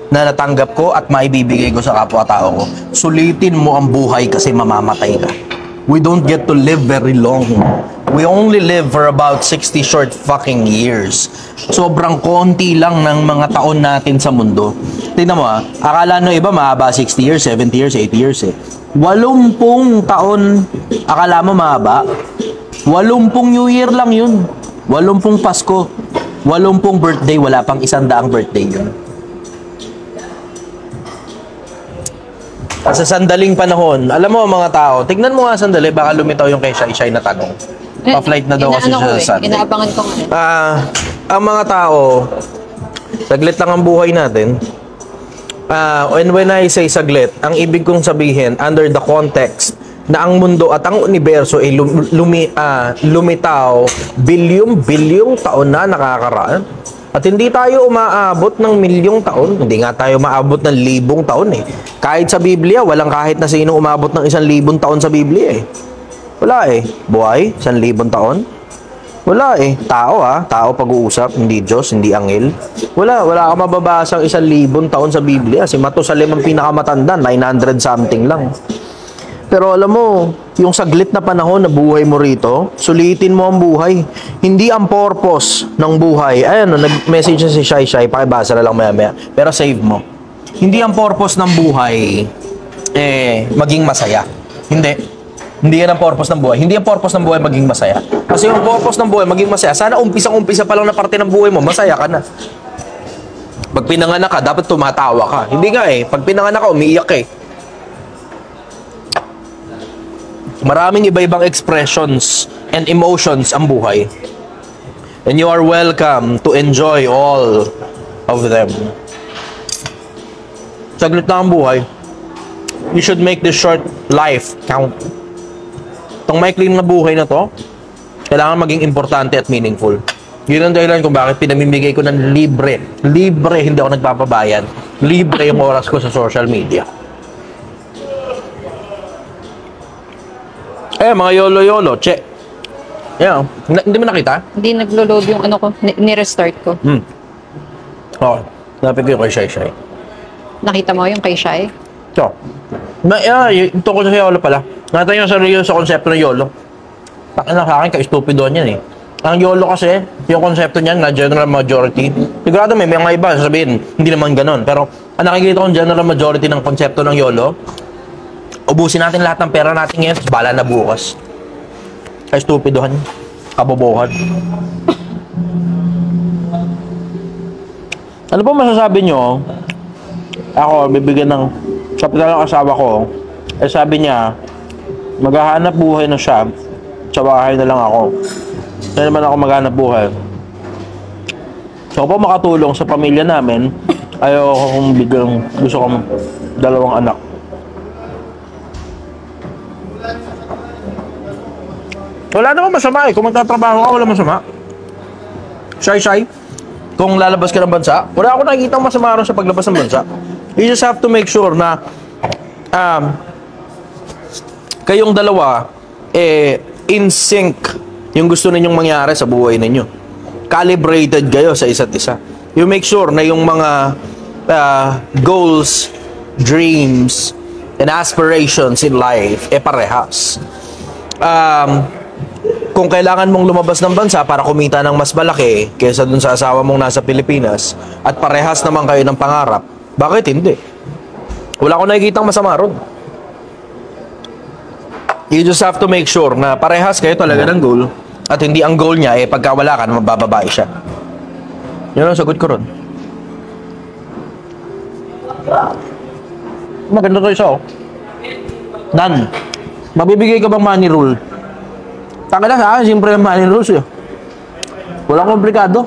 na natanggap ko at maibibigay ko sa kapwa-tao ko. Sulitin mo ang buhay kasi mamamatay ka. We don't get to live very long. We only live for about 60 short fucking years. Sobrang konti lang ng mga taon natin sa mundo. Tingnan mo akala no iba mahaba 60 years, 70 years, 80 years eh. 80 taon, akala mo mahaba? 80 New Year lang yun. 80 Pasko. 80 birthday, wala pang 100 birthday yun. Sa sandaling panahon, alam mo mga tao, tignan mo nga sandali, baka lumitaw yung kay Shai na tanong. Pa-flight na daw kasi siya sa Sunday. Inaabangan ko nga. Ang mga tao, saglit lang ang buhay natin. And when I say saglit, ang ibig kong sabihin, under the context na ang mundo at ang universo ay lumitaw bilyong taon na nakakaraan. At hindi tayo umaabot ng milyong taon, hindi nga tayo maabot ng 1,000 taon eh. Kahit sa Biblia, walang kahit na sino umabot ng 1,000 taon sa Biblia eh. Wala eh. Buhay, 1,000 taon. Wala eh. Tao tao pag-uusap, hindi Diyos, hindi anghel. Wala ka mababasang 1,000 taon sa Biblia. Si Matusalem ang pinakamatanda, 900 something lang. Pero alam mo, yung saglit na panahon na buhay mo rito, sulitin mo ang buhay. Hindi ang purpose ng buhay. Ayan, nag-message na si Shai, pakibasa na lang maya-maya. Pero save mo. Hindi ang purpose ng buhay, maging masaya. Hindi. Hindi yan ang purpose ng buhay. Hindi ang purpose ng buhay maging masaya. Kasi yung purpose ng buhay maging masaya, sana umpisang-umpisa pa lang na parte ng buhay mo, masaya ka na. Pag pinanganak ka, dapat tumatawa ka. Hindi nga eh. Pag pinanganak ka, umiiyak eh. Maraming iba-ibang expressions and emotions ang buhay. And you are welcome to enjoy all of them. Saglit na ang buhay. You should make this short life count. Itong maikling na buhay na to, kailangan maging importante at meaningful. Yun ang dahilan kung bakit pinamimigay ko ng libre. Libre, hindi ako nagpapabayad. Libre yung oras ko sa social media. Mga YOLO, che. Yeah. Hindi mo nakita? Hindi naglo-load yung ano ko, ni-restart ko. Okay. Napit ko yung kay Shai. Nakita mo yung kay Shai? So, ito ko sa YOLO pala. Nakita nyo sa konsepto ng YOLO. Pakina sa akin, ka-stupido niyan eh. Ang YOLO kasi, yung konsepto niyan na general majority, sigurado may mga iba sasabihin, hindi naman ganon. Pero, ang nakikita kong general majority ng konsepto ng YOLO, ubusin natin lahat ng pera natin ngayon, tapos bala na bukas. Ay, stupidohan. Kabobohan. Ano po masasabi nyo? Ako, bibigyan ng kapital ng asawa ko. Sabi niya, maghahanap buhay na siya. Sa bahay na lang ako. Hindi naman ako maghahanap buhay. So, po makatulong sa pamilya namin, ayoko kong biglang, gusto kong 2 anak. Wala naman masama eh. Kung magtatrabaho ka, wala masama. Shai, kung lalabas ka ng bansa, wala ako nakikita masama rin sa paglabas ng bansa. You just have to make sure na kayong dalawa in sync yung gusto ninyong mangyari sa buhay ninyo. Calibrated kayo sa isa't isa. You make sure na yung mga goals, dreams, and aspirations in life parehas. Kung kailangan mong lumabas ng bansa para kumita ng mas malaki kaysa dun sa asawa mong nasa Pilipinas at parehas naman kayo ng pangarap, bakit hindi? Wala akong nakikitang masama ron. You just have to make sure na parehas kayo talaga ng goal at hindi ang goal niya pagka wala ka na mabababae siya. Yun ang sagot ko ron. Maganda to isa Dan, mabibigay ka bang money rule? Taka na sa akin, siyempre yung money rules eh. Walang komplikado.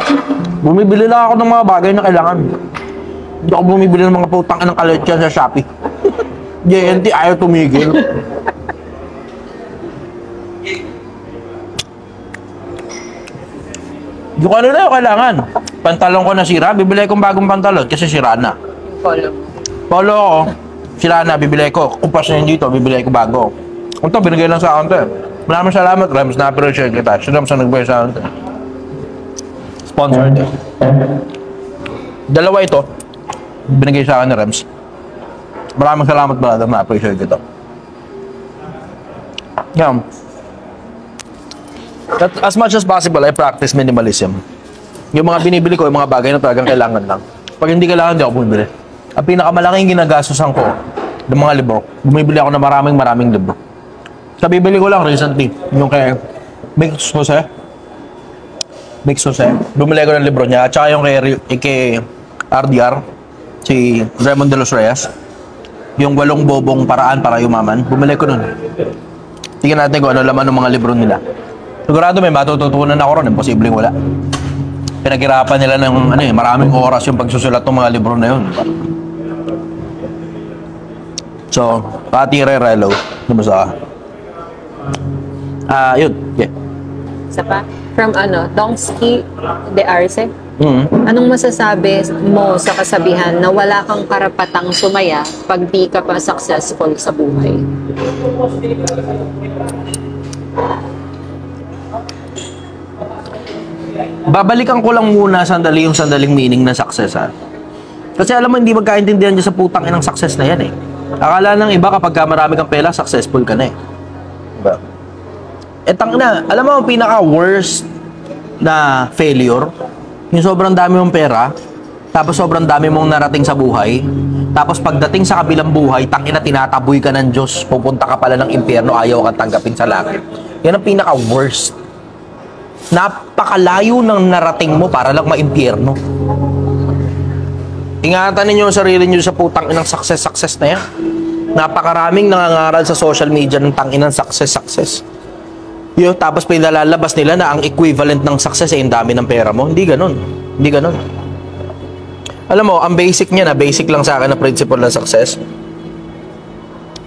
Bumibili lang ako ng mga bagay na kailangan. Hindi ako bumibili ng mga putang ng kalit yan sa Shopee. JNT ayaw tumigil. Yung ano na yung kailangan. Pantalon ko na sira, bibili kong bagong pantalon kasi sira na. Polo ko, sira na, bibili ko. Kupas na yun dito, bibili ko bago. Ito, binigay lang sa akin to eh. Maraming salamat, Rams, na-appreciate kita. Si Rams ang nagbigay sa akin. Sponsored eh. Dalawa ito. binigay sa akin ni Rems. Maraming salamat brother, na-appreciate ko ito. Yeah. As much as possible, I practice minimalism. Yung mga binibili ko, yung mga bagay na talagang kailangan lang. Pag hindi kailangan, hindi ako bumibili. Ang pinakamalaking ginagastusan ko ng mga libro, bumibili ako ng maraming libro. Sa bibili ko lang recently, yung kay Mix Jose. Bumili ko ng libro niya. At saka yung kay RDR, si Raymond de los Reyes. Yung 8 bobong paraan para yumaman. Bumili ko nun. Tingnan natin kung ano laman ng mga libro nila. Sigurado may matututunan ako ron. Imposibleng wala. Pinaghirapan nila ng maraming oras yung pagsusulat ng mga libro na yun. So, Pati Relo. Kumusta ka? Yun. Yeah. Isa pa? From Dongsky de Arce. Anong masasabi mo sa kasabihan na wala kang karapatang sumaya pag di ka pa successful sa buhay? Babalikan ko lang muna yung sandaling meaning ng success, ha? Kasi alam mo, hindi magkaintindihan dyan sa putang inang success na yan, eh. Akala ng iba kapag marami kang pera, successful ka na, eh. Diba? Tangina, alam mo, pinaka-worst na failure, yung sobrang dami mong pera, tapos sobrang dami mong narating sa buhay, tapos pagdating sa kabilang buhay, tangina, tinataboy ka ng Diyos, pupunta ka pala ng impyerno, ayaw kang tanggapin sa langit. Yan ang pinaka-worst. Napakalayo ng narating mo para lang maimpyerno. Ingatan ninyo ang sarili nyo sa putang inang success na yan. Napakaraming nangangaral sa social media ng tanginang success. Tapos pinalalabas nila na ang equivalent ng success ay yung dami ng pera mo. Hindi ganun. Alam mo, ang basic niya basic lang sa akin na principle ng success.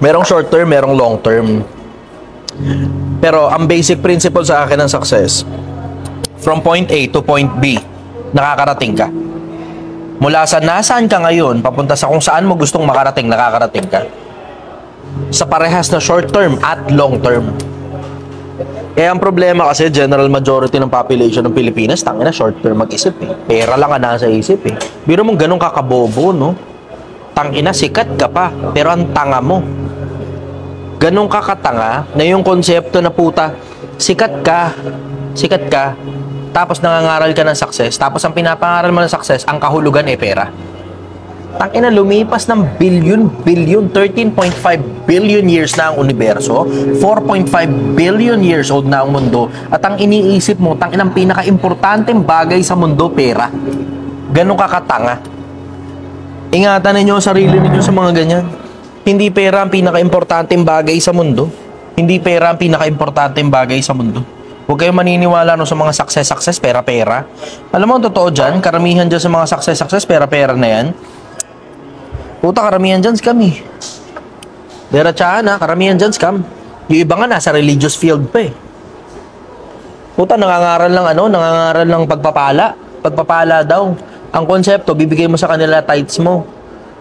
Merong short term, merong long term. Pero ang basic principle sa akin ng success, from point A to point B, nakakarating ka. Mula sa nasaan ka ngayon, papunta sa kung saan mo gustong makarating, nakakarating ka. Sa parehas na short term at long term. Ang problema kasi, general majority ng population ng Pilipinas, tangina short term mag-isip, eh. Pera lang ang nasa isip, eh. Biro mong ganun kakabobo, no? Tangina, sikat ka pa, pero ang tanga mo. Ganun kakatanga na yung konsepto na puta, sikat ka, tapos nangangaral ka ng success, tapos ang pinapangaral mo ng success, ang kahulugan ay pera. Tangina, lumipas ng billion, 13.5 billion years na ang universo, 4.5 billion years old na ang mundo, at ang iniisip mo, tangina, ang pinaka-importanteng bagay sa mundo, pera. Ganun kakatanga. Ingatan ninyo ang sarili ninyo sa mga ganyan. Hindi pera ang pinaka-importanteng bagay sa mundo. Hindi pera ang pinaka-importanteng bagay sa mundo. Huwag kayong maniniwala sa mga success, pera. Alam mo, ang totoo dyan, karamihan dyan sa mga success, pera na yan. Puta, karamihan dyan scam, eh. Diretsahan, ha, karamihan dyan scam. Yung iba nga nasa religious field pa, eh. Puta, nangangaral ng pagpapala daw. Ang konsepto, bibigay mo sa kanila tithes mo.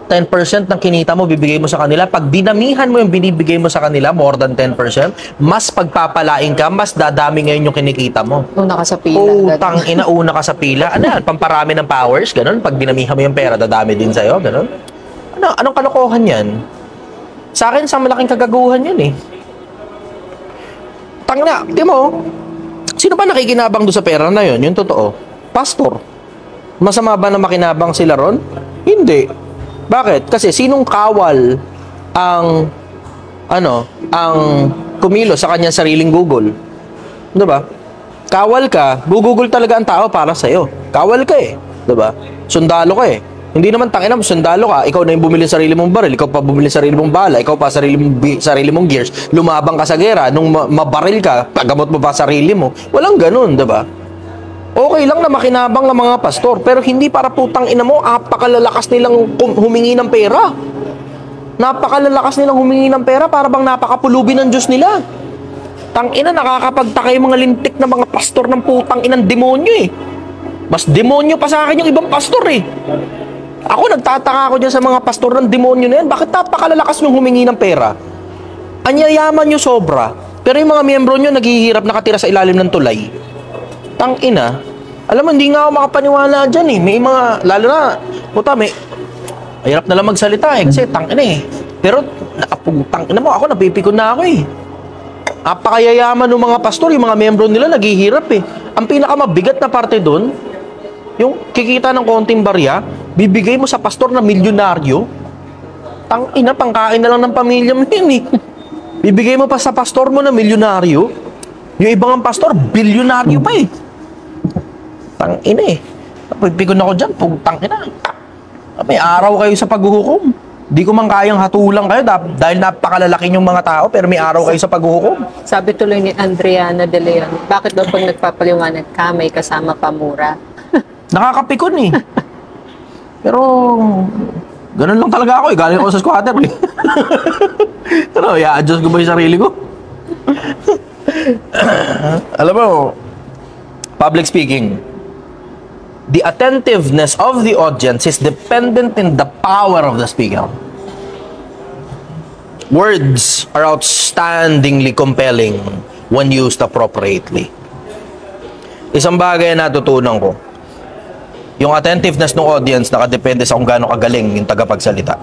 10% ng kinita mo, bibigay mo sa kanila. Pag dinamihan mo yung binibigay mo sa kanila, more than 10%, mas pagpapalain ka, mas dadami ngayon yung kinikita mo. Una ka sa pila. Utang ina, una ka sa pila. Ano yan? Pamparami ng powers? Ganon? Pag dinamihan mo yung pera, dadami din sa'yo? Ganon? Anong kalokohan yan? Sa akin, isang malaking kagaguhan yan, eh. Tangina, di mo, sino ba nakikinabang doon sa pera na yun? Yung totoo. Pastor. Masama ba na makinabang sila ron? Hindi. Bakit? Kasi sinong kawal ang kumilos sa kanyang sariling Google? 'Di ba? Kawal ka, gugugol talaga ang tao para sa iyo. Kawal ka, eh, 'di ba? Sundalo ka, eh. Hindi naman tangina mo sundalo ka, ikaw na yung bumili sa sarili mong baril, ikaw pa bumili sa sarili mong bala, ikaw pa sarili mong gears, lumabang ka sa gera, nung mabaril ka, pagamot mo pa sarili mo. Walang ganoon, 'di ba? Okay lang na makinabang ng mga pastor, pero hindi para putang ina mo, napakalalakas nilang humingi ng pera. Napakalalakas nilang humingi ng pera para bang napakapulubi ng Diyos nila. Tang ina, nakakapagtaka yung mga lintik na mga pastor ng putang inang demonyo, eh. Mas demonyo pa sa akin yung ibang pastor, eh. Ako, nagtataka ako dyan sa mga pastor ng demonyo na yan. Bakit napakalalakas nung humingi ng pera? Anyayaman nyo sobra, pero yung mga miyembro nyo naghihirap nakatira sa ilalim ng tulay. Tang ina, alam mo, hindi nga ako makapaniwala dyan, eh. May mga, lalo na, puta, Hirap na lang magsalita eh, kasi tangina eh. Pero, tangina mo, ako napipikon na ako eh. Napakayayaman ng mga pastor, yung mga membro nila naghihirap eh. Ang pinakamabigat na parte doon, yung kikita ng konting barya, bibigay mo sa pastor na milyonaryo, tangina, pangkain na lang ng pamilya mo yun eh. Bibigay mo pa sa pastor mo na milyonaryo, yung ibang pastor, bilyonaryo pa eh. Tangina eh. Napipikon ako dyan, tangina. May araw kayo sa paghuhukom. Di ko man kayang hatulang kayo dahil napakalalaki yung mga tao pero may araw kayo sa paghuhukom. Sabi tuloy ni Andriana De Leon, bakit daw pag nagpapaliwanag ka, may kasama pa mura? Nakakapikon eh. Pero, ganun lang talaga ako eh. Galing ako sa squatter eh. Ano, i-adjust ko ba yung sarili ko? Alam mo, public speaking, the attentiveness of the audience is dependent in the power of the speaker. Words are outstandingly compelling when used appropriately. Isang bagay na natutunan ko, yung attentiveness ng audience nakadepende sa kung gaano kagaling yung tagapagsalita.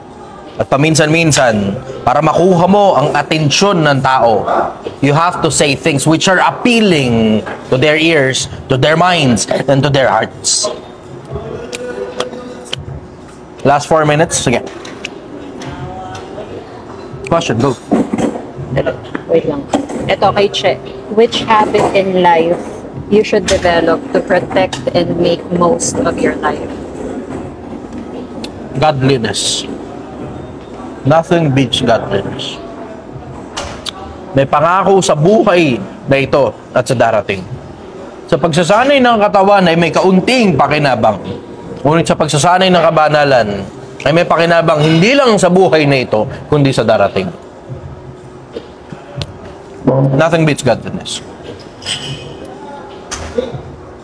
At paminsan-minsan, para makuha mo ang atensyon ng tao, you have to say things which are appealing to their ears, to their minds, and to their hearts. Last 4 minutes. Sige. Question, go. Wait lang. Ito kay Che. Which habit in life you should develop to protect and make most of your life? Godliness. Nothing beats godliness. May pangako sa buhay na ito at sa darating. Sa pagsasanay ng katawan ay may kaunting pakinabang. Ngunit sa pagsasanay ng kabanalan ay may pakinabang hindi lang sa buhay na ito, kundi sa darating. Nothing beats godliness.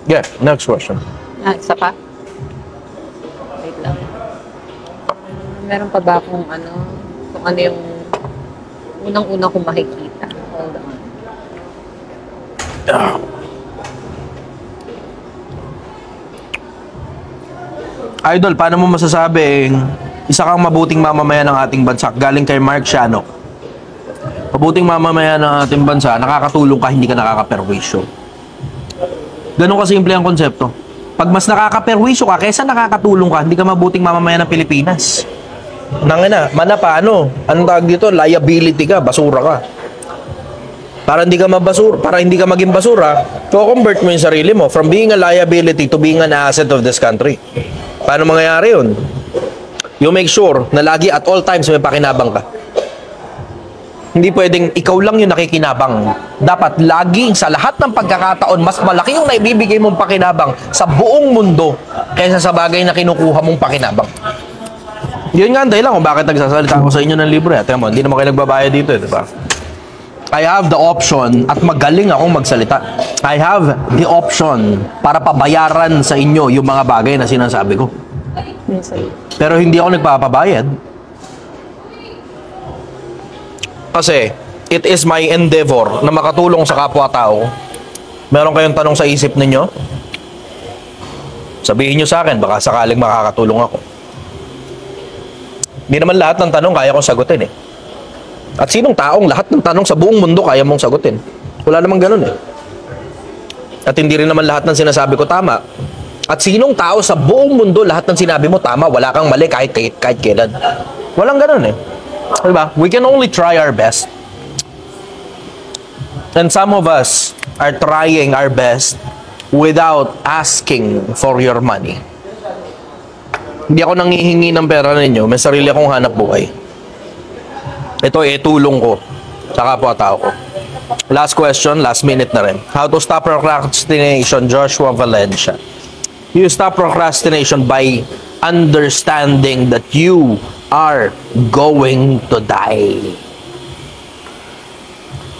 Yeah, next question. Isa pa? Wait lang. Meron pa ba kung ano yung unang-una kong makikita? Hold on. Idol, paano mo masasabing isa kang mabuting mamamayan ng ating bansa? Galing kay Mark Shanok. Mabuting mamamayan ng ating bansa, nakakatulong ka, hindi ka nakakaperwisyo. Ganun kasimple ang konsepto. Pag mas nakakaperwisyo ka, kaysa nakakatulong ka, hindi ka mabuting mamamayan ng Pilipinas. Nangina, mana paano? Anong tawag dito? Liability ka, basura ka. Para hindi ka maging basura, co-convert mo yung sarili mo from being a liability to being an asset of this country. Paano mangyayari yun? You make sure na lagi at all times may pakinabang ka. Hindi pwedeng ikaw lang yung nakikinabang. Dapat lagi sa lahat ng pagkakataon, mas malaki yung naibibigay mong pakinabang sa buong mundo kaysa sa bagay na kinukuha mong pakinabang. Yun nga ang dahilan kung bakit nagsasalita ako sa inyo ng libre. Tingnan mo, hindi naman kayo nagbabayad dito, di ba? I have the option at magaling akong magsalita. I have the option para pabayaran sa inyo yung mga bagay na sinasabi ko. Pero hindi ako nagpapabayad. Kasi it is my endeavor na makatulong sa kapwa-tao. Meron kayong tanong sa isip ninyo? Sabihin nyo sa akin, baka sakaling makakatulong ako. Hindi naman lahat ng tanong kaya kong sagutin eh. At sinong taong lahat ng tanong sa buong mundo kaya mong sagutin? Wala namang ganun eh. At hindi rin naman lahat ng sinasabi ko tama. At sinong tao sa buong mundo lahat ng sinabi mo tama, wala kang mali kahit kailan. Walang ganun eh. Diba? We can only try our best. And some of us are trying our best without asking for your money. Hindi ako nanghihingi ng pera ninyo. May sarili akong hanap buhay. Ito tulong ko sa kapwa-tao ko. Last question, last minute na rin. How to stop procrastination, Joshua Valencia. You stop procrastination by understanding that you are going to die.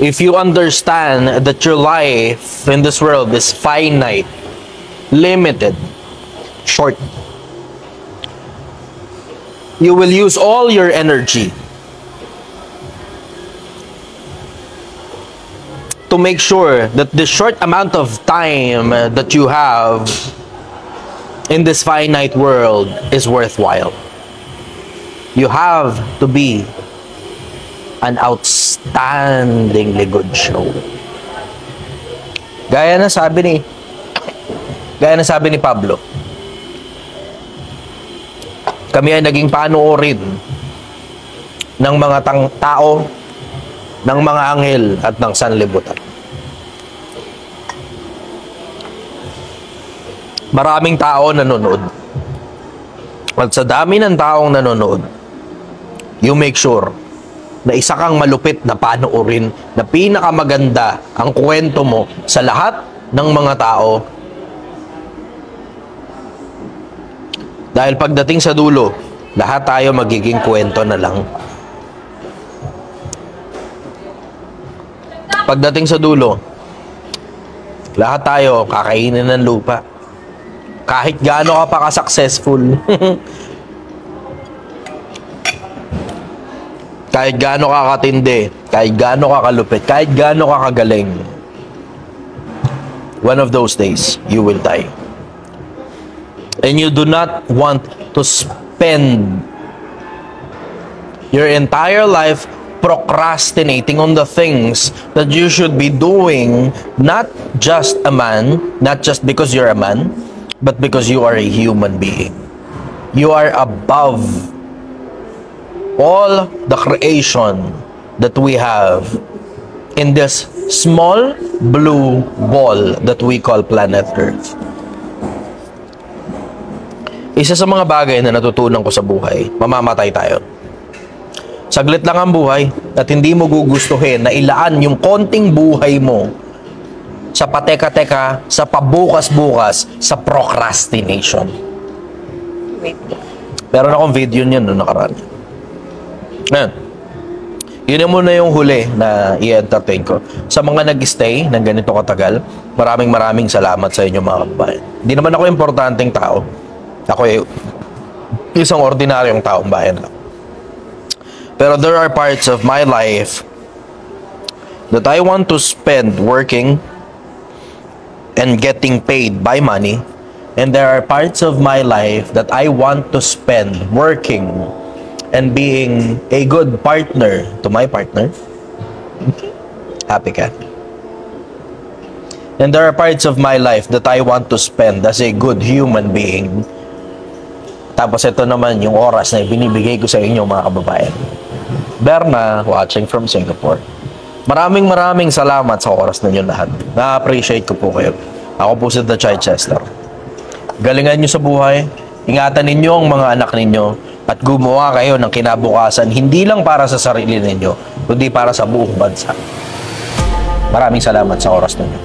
If you understand that your life in this world is finite, limited, short, you will use all your energy to make sure that the short amount of time that you have in this finite world is worthwhile. You have to be an outstandingly good show. Gaya na sabi ni Pablo, kami ay naging panoorin ng mga tao, ng mga anghel at ng sanlibutan. Maraming tao nanonood. At sa dami ng taong nanonood, you make sure na isa kang malupit na panoorin, na pinakamaganda ang kwento mo sa lahat ng mga tao. Dahil pagdating sa dulo, lahat tayo magiging kwento na lang. Pagdating sa dulo, lahat tayo kakainin ng lupa. Kahit gaano ka pa ka-successful. Kahit gaano ka katindi, kahit gaano ka kalupit, kahit gaano ka kagaling, one of those days, you will die. And you do not want to spend your entire life procrastinating on the things that you should be doing, not just a man, not just because you're a man, but because you are a human being. You are above all the creation that we have in this small blue ball that we call planet Earth. Isa sa mga bagay na natutunan ko sa buhay, mamamatay tayo. Saglit lang ang buhay at hindi mo gugustuhin na ilaan yung konting buhay mo sa pateka-teka, sa pabukas-bukas, sa procrastination. Meron akong video niyan noong nakaraan. Ngayon, yun muna yung huli na i-entertain ko. Sa mga nag-stay ng ganito katagal, maraming salamat sa inyo mga kabayan. Hindi naman ako importanteng tao. Ako ay isang ordinaryong taong bayan lang. Pero there are parts of my life that I want to spend working and getting paid by money, and there are parts of my life that I want to spend working and being a good partner to my partner. Happy ka? And there are parts of my life that I want to spend as a good human being. Tapos ito naman yung oras na binibigay ko sa inyo mga kababayan. Berna, watching from Singapore. Maraming salamat sa oras ninyo lahat. Na-appreciate ko po kayo. Ako po si The Chichester. Galingan nyo sa buhay. Ingatan ninyo ang mga anak ninyo at gumawa kayo ng kinabukasan hindi lang para sa sarili ninyo, kundi para sa buong bansa. Maraming salamat sa oras ninyo.